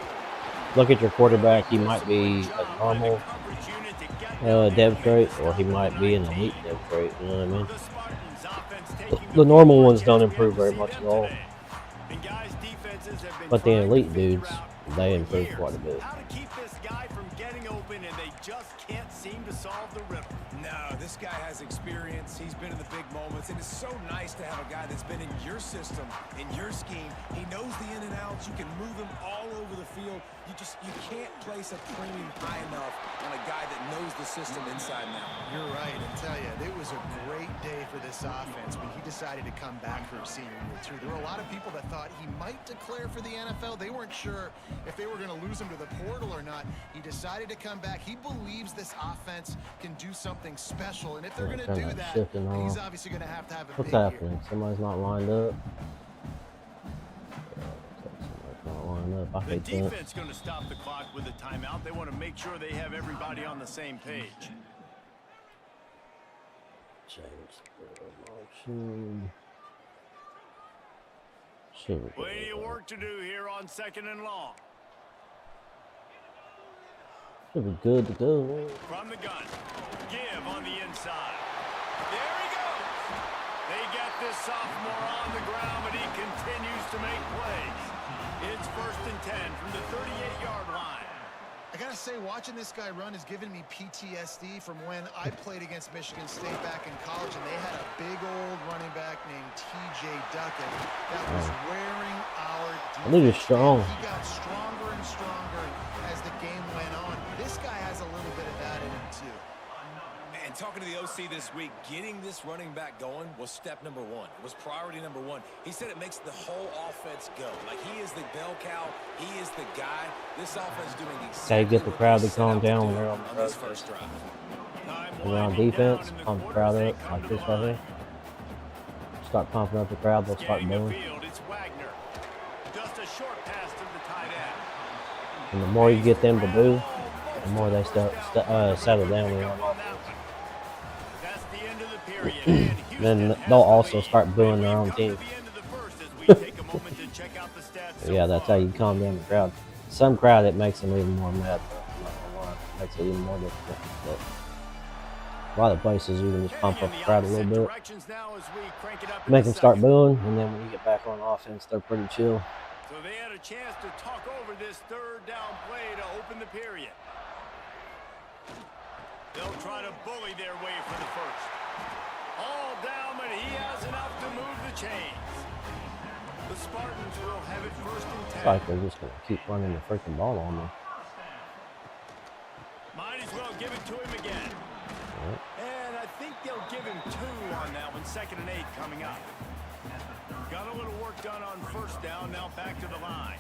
look at your quarterback. He might be a normal Coverage unit to get down depth there and trait, make or he the might be an stop elite on the depth trait. You know what I mean? The Spartans offense taking The normal field ones don't as we improve have to very see much them at all. today. And guys, defenses have been But the trying to elite figure dudes, out they for improve years quite a bit. how to keep this guy from getting open, and they just can't seem to solve the riddle. No, this guy has experience. He's been in the big moments, and it's so nice to have a guy that's been in your system, in your scheme. He knows the in and outs. You can move him all over the field. You can't place a premium high enough on a guy that knows the system inside and out. You're right, and tell you, it was a great day for this offense when he decided to come back for his senior year, too. There were a lot of people that thought he might declare for the NFL. They weren't sure if they were going to lose him to the portal or not. He decided to come back. He believes this offense can do something special, and if they're going to do that, he's obviously going to have a What's big year. happening? Somebody's not lined up. Somebody's not lined up. I The hate that. defense going to stop the clock with a timeout. They want to make sure they have everybody on the same page. Change the motion. Shoot. Plenty of work to do here on second and long. Should be good to go. From the gun. Give on the inside. There he goes. They get this sophomore on the ground, but he continues to make plays. It's 1st and 10 from the 38-yard line. I gotta say, watching this guy run has given me PTSD from when I played against Michigan State back in college, and they had a big old running back named T.J. Duckett that was wearing our defense. That dude is strong. And he got stronger and stronger as the game went on. This guy has a little bit of that in him, too. And talking to the OC this week, getting this running back going was step number one. It was priority number one. He said it makes the whole offense go. Like, he is the bell cow. He is the guy. This offense doing exactly Gotta get the what crowd they to set calm out to down do when they're on the this road. first drive. Time When they're on winding down, defense, and the pump the quarters, crowd they up come like to this the right line. here. Start pumping up the crowd, they'll start Getting the booing. field, it's Wagner. Just a short pass to the tight end. And the more you get them to boo, the more they settle down when they're on offense. That's the end of the period. And Houston Then has they'll the also lead. start booing And their we've own come team. to the end of the first as we take a moment to check out the stats so Yeah, that's how far. you calm down the crowd. Some crowd, it makes them even more mad. But I'm not gonna lie, it makes it even more difficult. But a lot of places, you can just pump up the crowd a little bit, make them start booing, and then when you get back on offense, they're pretty chill. So they had a chance to talk over this third down play to open the period. They'll try to bully their way for the first. All down, but he has enough to move the chains. The Spartans will have it 1st and 10. It's like they're just gonna keep running the freaking ball on me. Might as well give it to him again. And I think they'll give him 2 on that one. 2nd and 8 coming up. Got a little work done on first down. Now back to the line.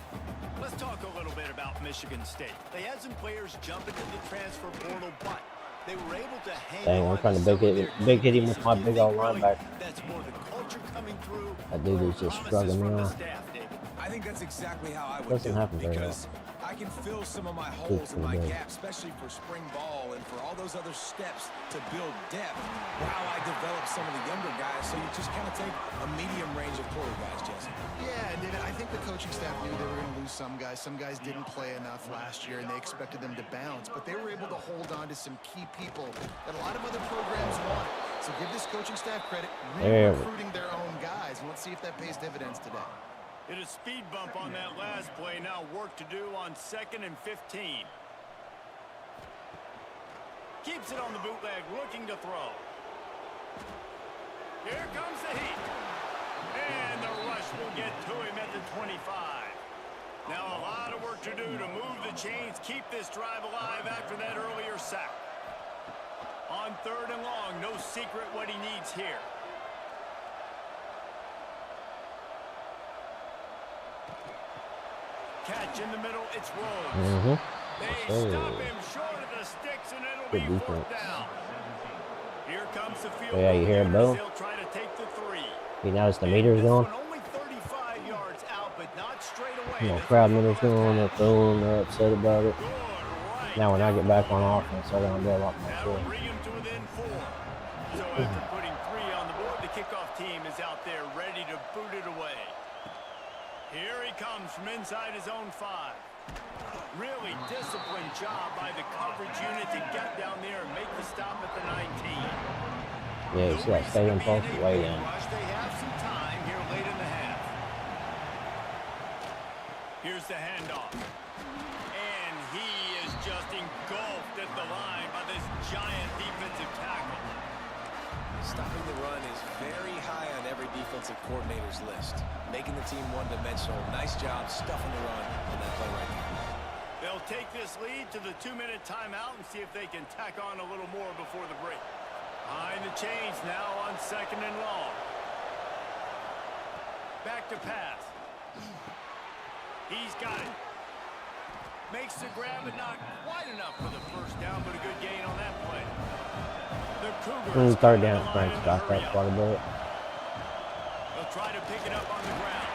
Let's talk a little bit about Michigan State. They had some players jump into the transfer portal, but they were able to hang Dang, on I'm trying to some big of hit, their big hit him pieces. with my Do you big think old really linebacker. that's more the culture coming through? That dude or is just promises struggling from me the off. staff, David? I think that's exactly how I would Doesn't do it, happen very because I can fill some of my holes in my gap, especially for spring ball and for all those other steps to build depth while I develop some of the younger guys. So you just kind of take a medium range of quarterbacks, Jesse. Yeah, David, I think the coaching staff knew they were going to lose some guys. Some guys didn't play enough last year, and they expected them to bounce. But they were able to hold on to some key people that a lot of other programs want. So give this coaching staff credit, really recruiting their own guys. And let's see if that pays dividends today. Hit a speed bump on that last play. Now work to do on 2nd and 15. Keeps it on the bootleg, looking to throw. Here comes the heat. And the rush will get to him at the 25. Now a lot of work to do to move the chains, keep this drive alive after that earlier sack. On 3rd and long, no secret what he needs here. Catch in the middle, it's Rhodes. They stop him short of the sticks, and it'll be 4th down. Here comes the field. Yeah, you hear it, Bo? They'll try to take the 3. You notice the meter's going? Only 35 yards out, but not straight away. You know, crowd meter's going, they're throwing, they're upset about it. Right. Now when I get back on offense, I'm going to be a lot more That'll sure. bring him to within 4. So after putting 3 on the board, the kickoff team is out there ready to boot it away. Here he comes from inside his own 5. Really disciplined job by the coverage unit to get down there and make the stop at the 19. Yeah, you see that stadium post way down. They have some time here late in the half. Here's the handoff. And he is just engulfed at the line by this giant defensive tackle. Stopping the run is very high on every defensive coordinator's list. Making the team one-dimensional. Nice job stuffing the run on that play right there. They'll take this lead to the 2-minute timeout and see if they can tack on a little more before the break. Behind the chains now on 2nd and long. Back to pass. He's got it. Makes the grab, but not quite enough for the 1st down, but a good gain on that play. The Cougars. 3rd down, Frank's got that quite a bit. They'll try to pick it up on the ground.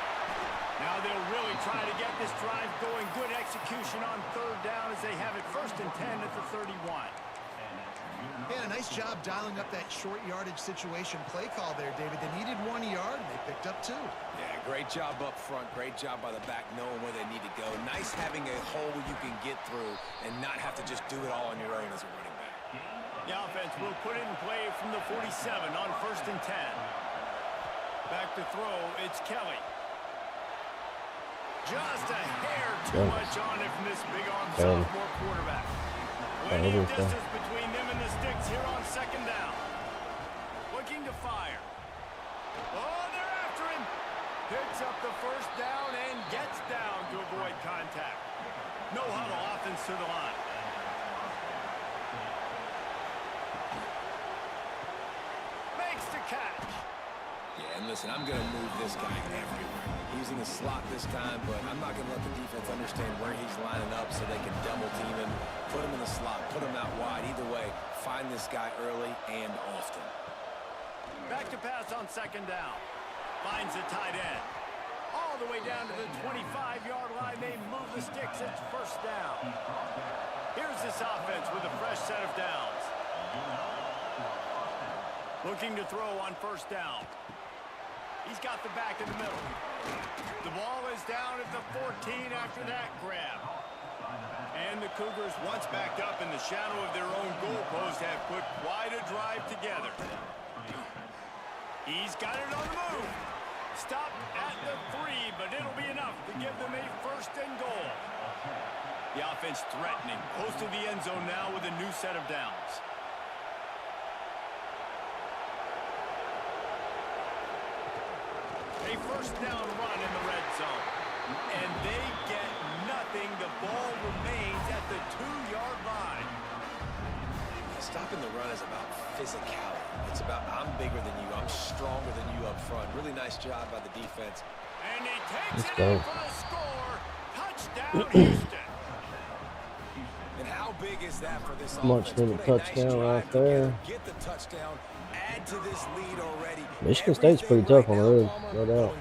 Now they'll really try to get this drive going. Good execution on 3rd down as they have it 1st and 10 at the 31. Yeah, nice job dialing up that short yardage situation play call there, David. They needed 1 yard, and they picked up 2. Yeah, great job up front. Great job by the back knowing where they need to go. Nice having a hole you can get through and not have to just do it all on your own as a running back. The offense will put it in play from the 47 on 1st and 10. Back to throw, it's Kelly. Just a hair too much on it from this big-arm sophomore quarterback. Plenty of distance between them and the sticks here on 2nd down. Looking to fire. Oh, they're after him. Picks up the 1st down and gets down to avoid contact. No huddle, offense to the line. Makes the catch. Yeah, and listen, I'm going to move this guy everywhere. He's in the slot this time, but I'm not going to let the defense understand where he's lining up so they can double team him, put him in the slot, put him out wide. Either way, find this guy early and often. Back to pass on 2nd down. Finds the tight end. All the way down to the 25-yard line. They move the sticks. It's 1st down. Here's this offense with a fresh set of downs. Looking to throw on 1st down. He's got the back in the middle. The ball is down at the 14 after that grab. And the Cougars, once backed up in the shadow of their own goalpost, have put quite a drive together. He's got it on the move. Stopped at the 3, but it'll be enough to give them a 1st and goal. The offense threatening, close to the end zone now with a new set of downs. A 1st down run in the red zone. And they get nothing. The ball remains at the 2-yard line. Stopping the run is about physicality. It's about I'm bigger than you. I'm stronger than you up front. Really nice job by the defense. And he takes it in for the score. Touchdown, Houston. And how big is that for this Much needed touchdown right there. Get the touchdown. Add to this lead already. Michigan State's pretty tough on the road, no doubt.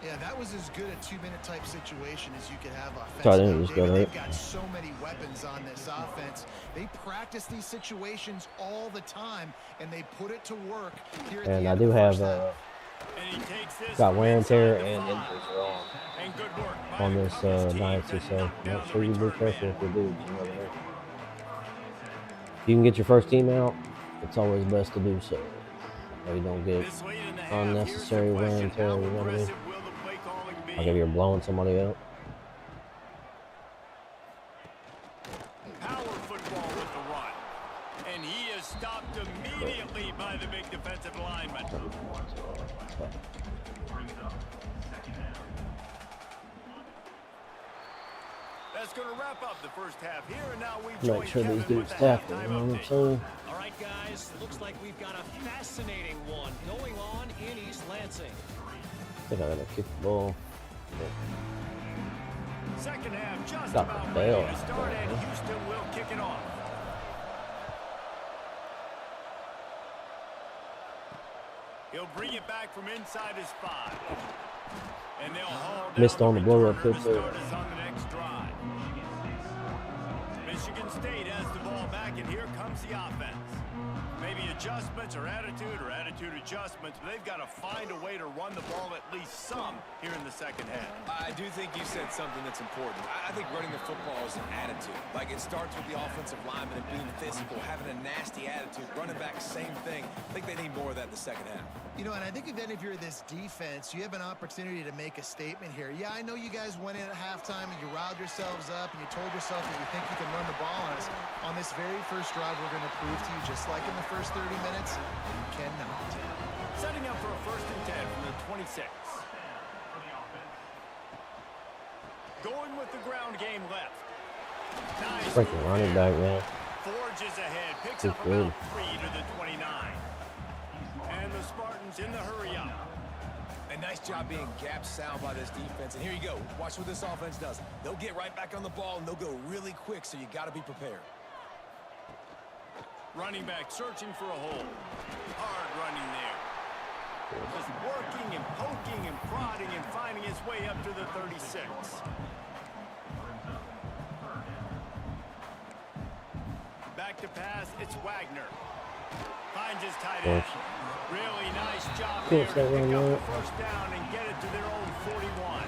Yeah, that was as good a 2-minute type situation as you could have Sorry, I offensively. didn't just go David, there. they've got so many weapons on this offense. They practice these situations all the time, and they put it to work here at And the I end do of the have first half. And he takes this got from wear and inside tear the and 5. injuries are And good work by on the this coverage team dynasty, to so knock down make the sure you be return careful man. if you do. You never know. If you can get your first team out, it's always best to do so. So you don't get This late in the half, here's the unnecessary wear question. and tear. How You know what I mean? aggressive will the play calling be? Like if you're blowing somebody up. Power football with the run. And he is stopped immediately by the big defensive lineman. That's going to wrap up the first half here, and now we join Make sure Kevin these dudes with the tackle. halftime You know what I'm update. saying? All right, guys, looks like we've got a fascinating one going on in East Lansing. I think I gotta kick the ball. Second half just Got the about bail ready to out start, there, and huh? Houston will kick it off. He'll bring it back from inside his 5. And they'll haul down Missed on the blow-up returner hit to there. start us on the next drive. Michigan State has the ball back, and here comes the offense. Maybe adjustments or attitude adjustments, but they've got to find a way to run the ball at least some here in the second half. I do think you said something that's important. I think running the football is an attitude. Like, it starts with the offensive lineman and being physical, having a nasty attitude. Running back, same thing. I think they need more of that in the second half. You know, and I think then if you're this defense, you have an opportunity to make a statement here. Yeah, I know you guys went in at halftime and you riled yourselves up and you told yourself that you think you can run the ball on us. On this very first drive, we're going to prove to you, just like in the first 30 minutes, you cannot. Setting up for a 1st and 10 from the 26. Going with the ground game left. Nice. Freaking running back, man. Forges ahead, picks Good up good. about 3 to the 29. And the Spartans in the hurry up. A nice job being gap sound by this defense. And here you go. Watch what this offense does. They'll get right back on the ball, and they'll go really quick, so you got to be prepared. Running back searching for a hole. Hard running there. Just working and poking and prodding and finding his way up to the 36. Back to pass, it's Wagner. Finds his tight end. Really nice job there to Course, that pick one up the went. first down and get it to their own 41.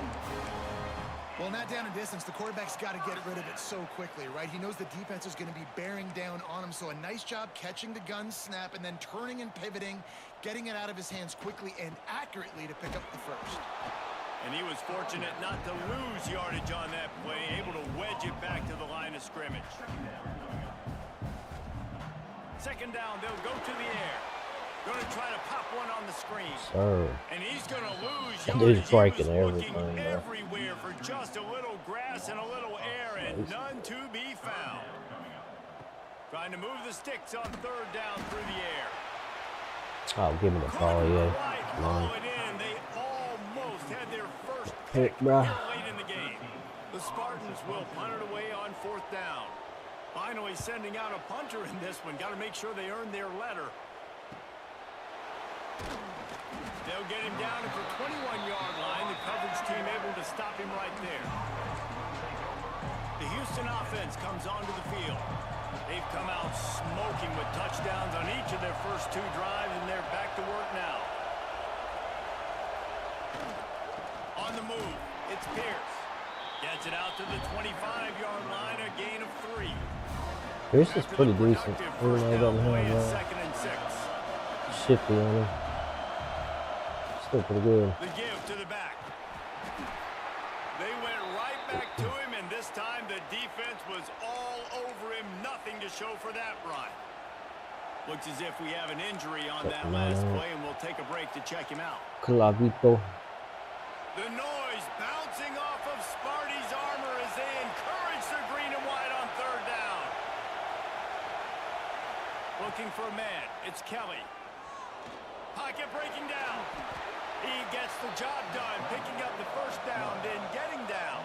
Well, not down in distance, the quarterback's got to get rid of it so quickly, right? He knows the defense is going to be bearing down on him, so a nice job catching the gun snap and then turning and pivoting, getting it out of his hands quickly and accurately to pick up the first. And he was fortunate not to lose yardage on that play, able to wedge it back to the line of scrimmage. Second down, they'll go to the air. Going to try to pop one on the screen. Sir. And he's going to lose That yardage. dude's breaking He was everything, looking bro. everywhere for just a little grass and a little air, and none to be found. Trying to move the sticks on 3rd down through the air. Oh, give me the ball, yeah. Right, Come on. haul it in. They almost had their first Pick, pick bruh. here late in the game. The Spartans will punt it away on 4th down. Finally sending out a punter in this one. Got to make sure they earn their letter. They'll get him down at the 21-yard line. The coverage team able to stop him right there. The Houston offense comes onto the field. They've come out smoking with touchdowns on each of their first 2 drives, and they're back to work now. On the move, it's Pierce. Gets it out to the 25-yard line, a gain of 3. Pierce is After pretty the decent. productive Even first though he down doesn't play, it's have 2nd and 6. shifty on him. Still pretty good. The give to the back. They went right back to him, and this time the defense was all over him. Nothing to show for that run. Looks as if we have an injury on that last play, and we'll take a break to check him out. Clavito. The noise bouncing off of Sparty's armor as they encourage the green and white on 3rd down. Looking for a man. It's Kelly. Pocket breaking down. He gets the job done, picking up the first down, then getting down.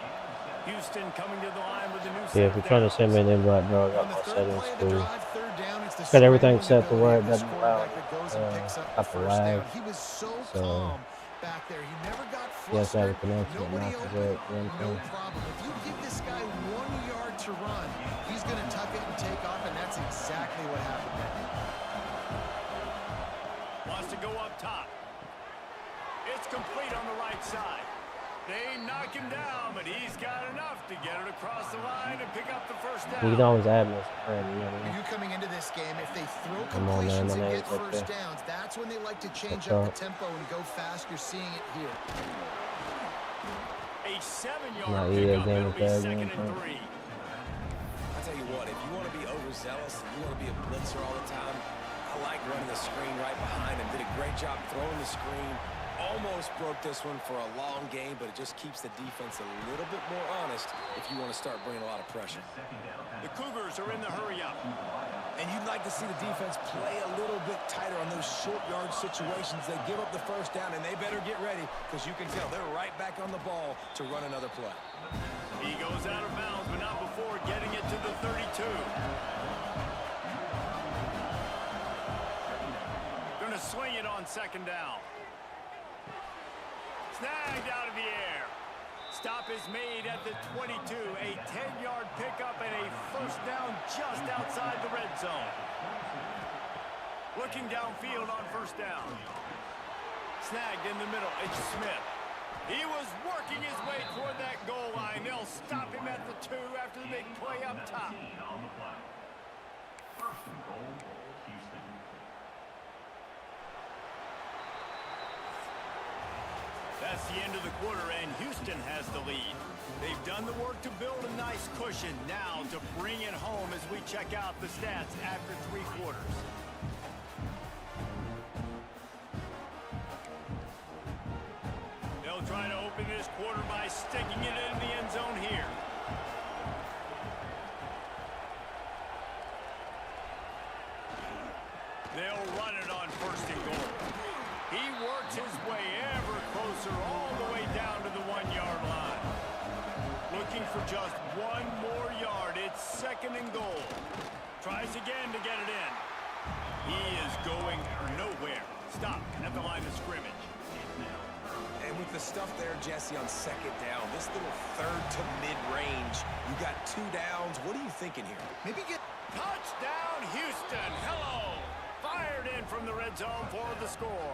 Houston coming to the line with a new Yeah, if you're trying to send me an invite, bro, I got On the my 3rd settings play of the cool. drive, 3rd down, it's the Got everything scrambling set to where it ability of doesn't this allow quarterback that goes and picks up the got the first lag. down. He was so So, calm back there. He never got Yes, I flustered. would pronounce it. Nobody Knock open. it up, No problem. If you give this guy 1 yard to run, he's going to tuck it and take off, and that's exactly what happened there. Wants to go up top. It's complete on the right side. They knock him down, but he's got enough to get it across the line and pick up the first You down. can always add Mr. Fred, you know what I For mean? you coming into this game, if they throw Come on, man, completions my and name's get up first there. downs, that's when they like to change What's up the up? tempo and go fast. You're seeing it here. A 7-yard Not either pickup. game It'll be tag, 2nd man. and 3. I tell you what, if you want to be overzealous and you want to be a blitzer all the time, I like running the screen right behind him. Did a great job throwing the screen. Almost broke this one for a long game, but it just keeps the defense a little bit more honest if you want to start bringing a lot of pressure. The Cougars are in the hurry-up. And you'd like to see the defense play a little bit tighter on those short yard situations. They give up the first down, and they better get ready because you can tell they're right back on the ball to run another play. He goes out of bounds, but not before getting it to the 32. Going to swing it on 2nd down. Snagged out of the air. Stop is made at the 22. A 10-yard pickup and a first down just outside the red zone. Looking downfield on first down. Snagged in the middle. It's Smith. He was working his way toward that goal line. They'll stop him at the 2 after the big play up top. That's the end of the quarter, and Houston has the lead. They've done the work to build a nice cushion. Now to bring it home as we check out the stats after 3 quarters. They'll try to open this quarter by sticking it in the end zone here. They'll run it on 1st and goal. He works his way ever closer all the way down to the 1-yard line. Looking for just 1 more yard. It's 2nd and goal. Tries again to get it in. He is going nowhere. Stop at the line of scrimmage. And with the stuff there, Jesse, on 2nd down, this little 3rd to mid-range, you got 2 downs. What are you thinking here? Maybe get Touchdown, Houston. Hello. Fired in from the red zone for the score.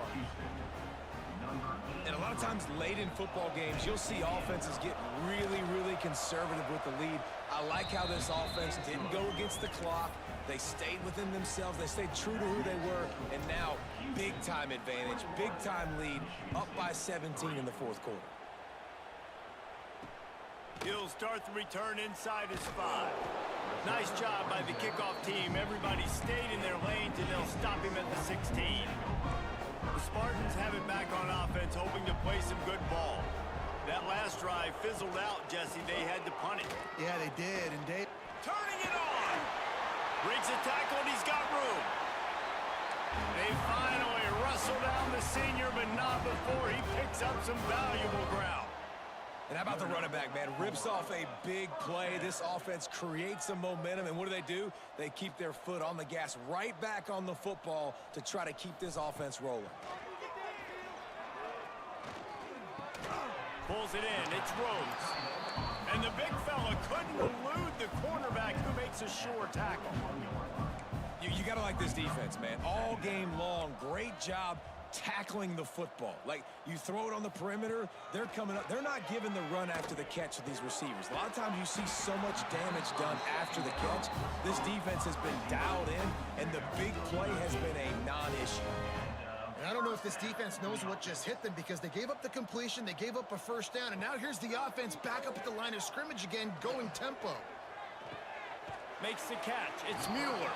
And a lot of times late in football games, you'll see offenses get really, really conservative with the lead. I like how this offense didn't go against the clock. They stayed within themselves. They stayed true to who they were. And now, big-time advantage, big-time lead, up by 17 in the 4th quarter. He'll start the return inside his 5. Nice job by the kickoff team. Everybody stayed in their lanes, and they'll stop him at the 16. The Spartans have it back on offense, hoping to play some good ball. That last drive fizzled out, Jesse. They had to punt it. Yeah, they did, and Dave Turning it on. Breaks a tackle, and he's got room. They finally wrestle down the senior, but not before he picks up some valuable ground. And how about the running back, man? Rips off a big play. This offense creates some momentum, and what do? They keep their foot on the gas, right back on the football to try to keep this offense rolling. Pulls it in. It's Rhodes. And the big fella couldn't elude the cornerback who makes a sure tackle. You got to like this defense, man. All game long, great job tackling the football. Like, you throw it on the perimeter, they're coming up. They're not giving the run after the catch of these receivers. A lot of times you see so much damage done after the catch. This defense has been dialed in, and the big play has been a non-issue. And I don't know if this defense knows what just hit them because they gave up the completion, they gave up a first down, and now here's the offense back up at the line of scrimmage again, going tempo. Makes the catch. It's Mueller.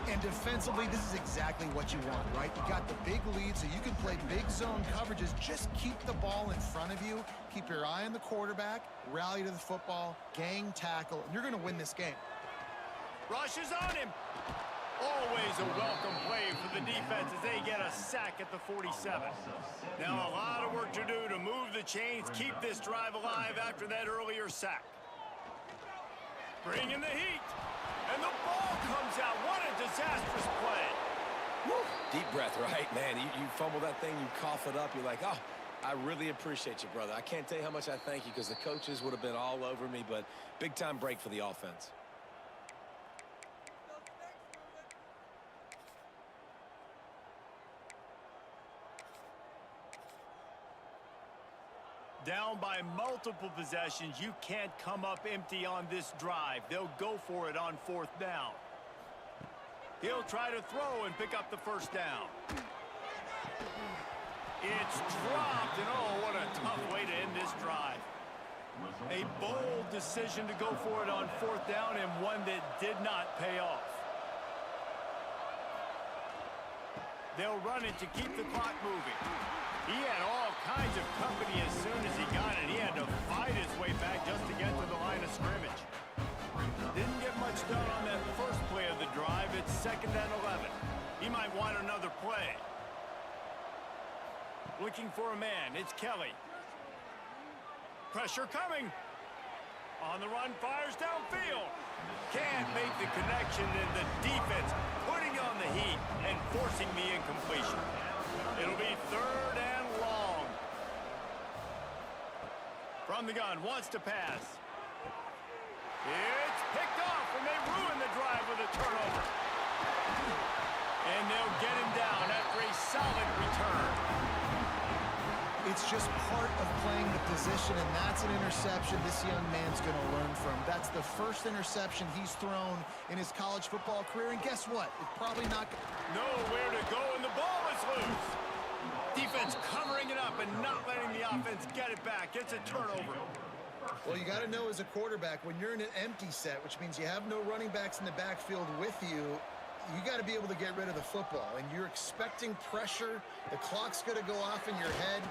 And defensively, this is exactly what you want, right? You got the big lead, so you can play big zone coverages. Just keep the ball in front of you. Keep your eye on the quarterback. Rally to the football. Gang tackle. And you're going to win this game. Rushes on him. Always a welcome play for the defense as they get a sack at the 47. Now a lot of work to do to move the chains, keep this drive alive after that earlier sack. Bring in the heat. And the ball comes out. What a disastrous play. Deep breath, right? Man, you fumble that thing, you cough it up, you're like, oh, I really appreciate you, brother. I can't tell you how much I thank you because the coaches would have been all over me, but big-time break for the offense. Down by multiple possessions, you can't come up empty on this drive. They'll go for it on 4th down. He'll try to throw and pick up the first down. It's dropped, and oh, what a tough way to end this drive. A bold decision to go for it on 4th down, and one that did not pay off. They'll run it to keep the clock moving. He had all kinds of company as soon as he got it. He had to fight his way back just to get to the line of scrimmage. Didn't get much done on that first play of the drive. It's 2nd and 11. He might want another play. Looking for a man. It's Kelly. Pressure coming. On the run, fires downfield. Can't make the connection, and the defense putting on the heat and forcing the incompletion. It'll be 3rd and long. From the gun, wants to pass. It's picked off, and they ruin the drive with a turnover. And they'll get him down after a solid return. It's just part of playing the position, and that's an interception this young man's going to learn from. That's the first interception he's thrown in his college football career, and guess what? It's probably not... Nowhere to go, and the ball is loose. Defense covering it up and not letting the offense get it back. It's a turnover. Well, you got to know as a quarterback, when you're in an empty set, which means you have no running backs in the backfield with you, you got to be able to get rid of the football, and you're expecting pressure. The clock's going to go off in your head.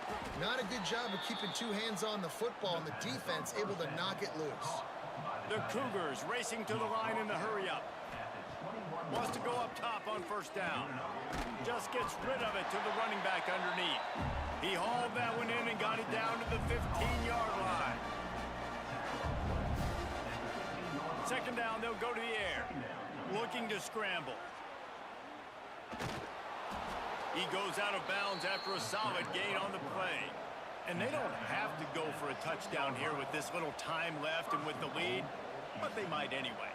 Not a good job of keeping 2 hands on the football, and the defense able to knock it loose. The Cougars racing to the line in the hurry-up. Wants to go up top on 1st down. Just gets rid of it to the running back underneath. He hauled that one in and got it down to the 15-yard line. 2nd down, they'll go to the air. Looking to scramble. He goes out of bounds after a solid gain on the play. And they don't have to go for a touchdown here with this little time left and with the lead, but they might anyway.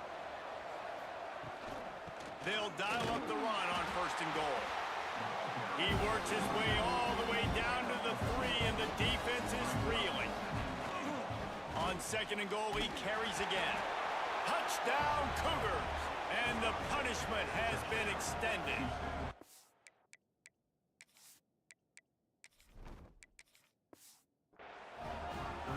They'll dial up the run on 1st and goal. He works his way all the way down to the 3, and the defense is reeling. On 2nd and goal, he carries again. Touchdown, Cougars! And the punishment has been extended.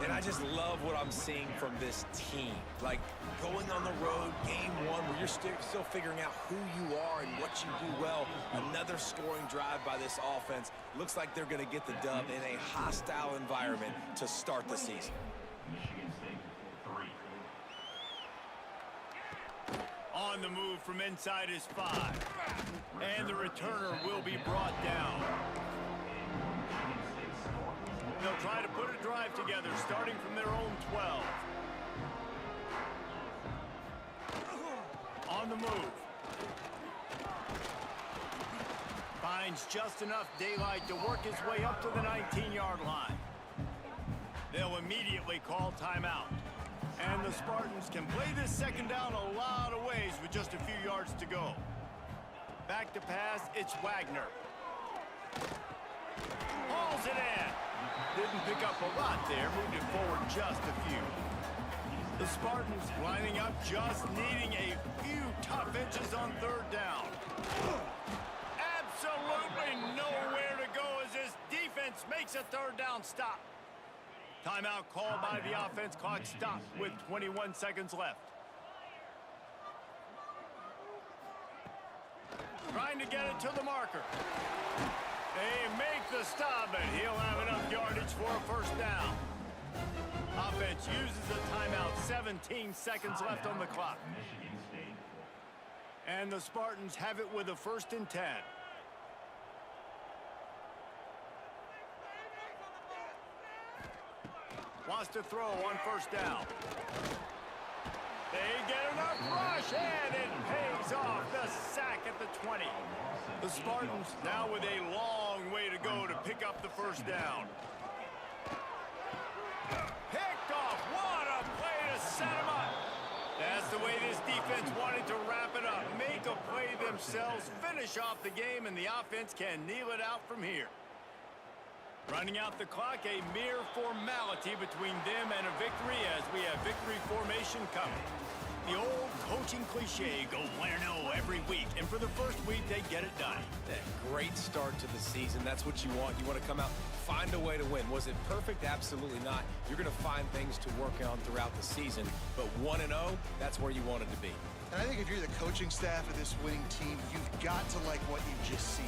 And I just love what I'm seeing from this team. Like, going on the road, game 1, where you're still figuring out who you are and what you do well. Another scoring drive by this offense. Looks like they're going to get the dub in a hostile environment to start the season. On the move from inside his 5. And the returner will be brought down. They'll try to put a drive together, starting from their own 12. On the move. Finds just enough daylight to work his way up to the 19-yard line. They'll immediately call timeout. And the Spartans can play this 2nd down a lot of ways with just a few yards to go. Back to pass, it's Wagner. Hauls it in. Didn't pick up a lot there, moved it forward just a few. The Spartans lining up, just needing a few tough inches on 3rd down. Absolutely nowhere to go as this defense makes a 3rd down stop. Timeout called by the offense. Clock stopped with 21 seconds left. Trying to get it to the marker. They make the stop, and he'll have enough yardage for a 1st down. Offense uses a timeout. 17 seconds left on the clock. And the Spartans have it with a 1st and 10. Wants to throw on 1st down. They get enough rush, and it pays off. The sack at the 20. The Spartans now with a long way to go to pick up the first down. Picked off. What a play to set him up. That's the way this defense wanted to wrap it up. Make a play themselves, finish off the game, and the offense can kneel it out from here. Running out the clock, a mere formality between them and a victory as we have victory formation coming. The old coaching cliche, go win or no every week, and for the first week, they get it done. That great start to the season. That's what you want. You want to come out, find a way to win. Was it perfect? Absolutely not. You're going to find things to work on throughout the season, but 1-0, that's where you wanted to be. And I think if you're the coaching staff of this winning team, you've got to like what you've just seen.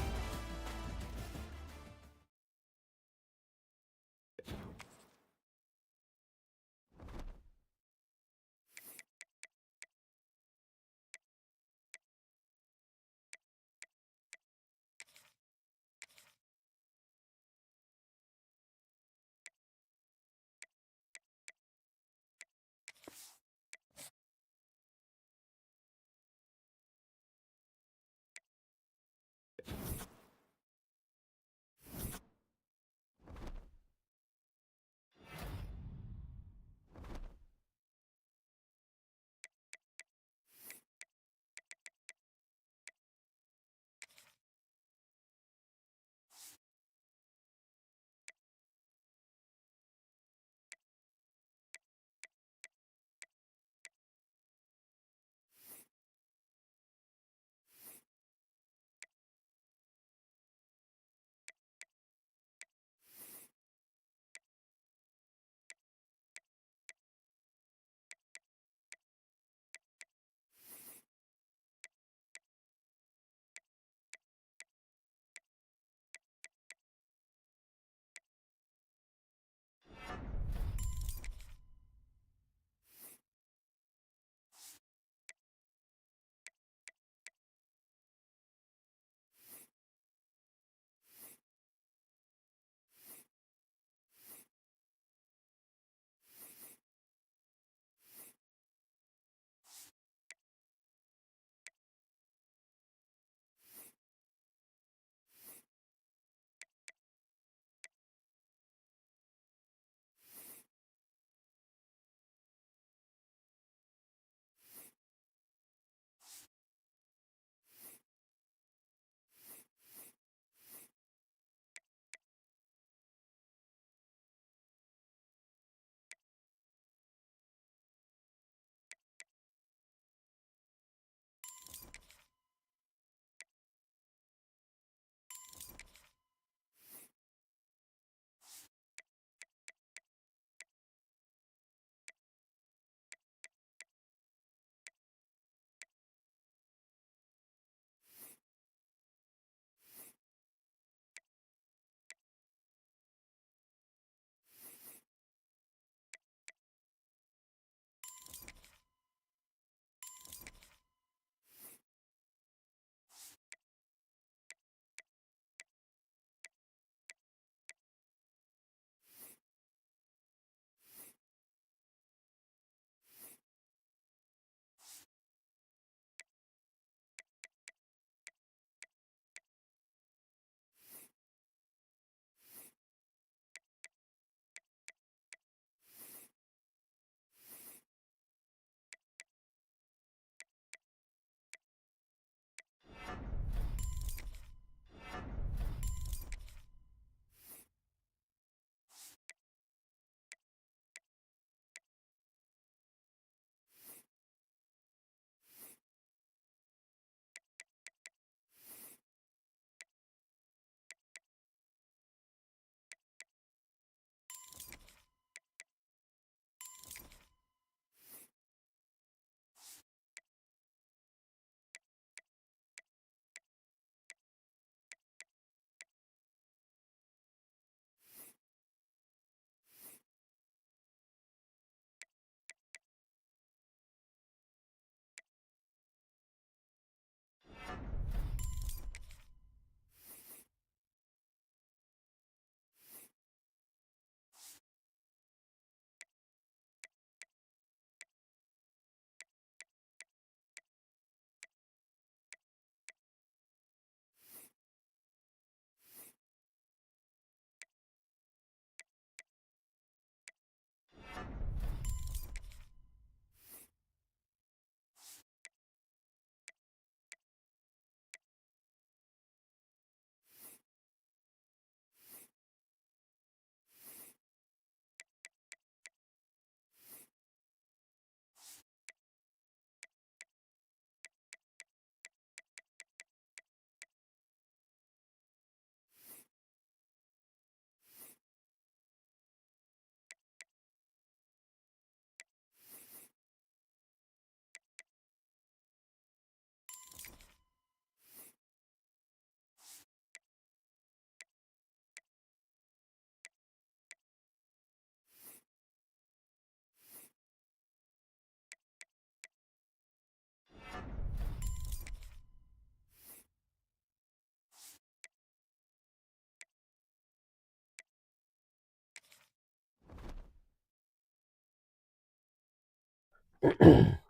All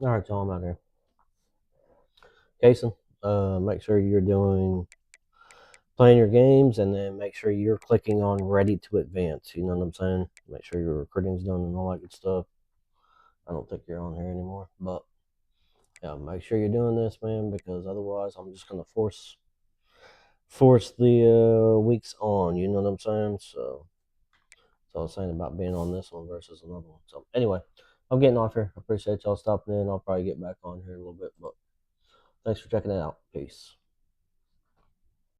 right, y'all, I'm out here. Jason, make sure you're playing your games, and then make sure you're clicking on ready to advance. You know what I'm saying? Make sure your recruiting's done and all that good stuff. I don't think you're on here anymore, but yeah, make sure you're doing this, man, because otherwise I'm just gonna force the weeks on. You know what I'm saying? So that's all I was saying about being on this one versus another one. So anyway, I'm getting off here. I appreciate y'all stopping in. I'll probably get back on here in a little bit, but thanks for checking it out. Peace.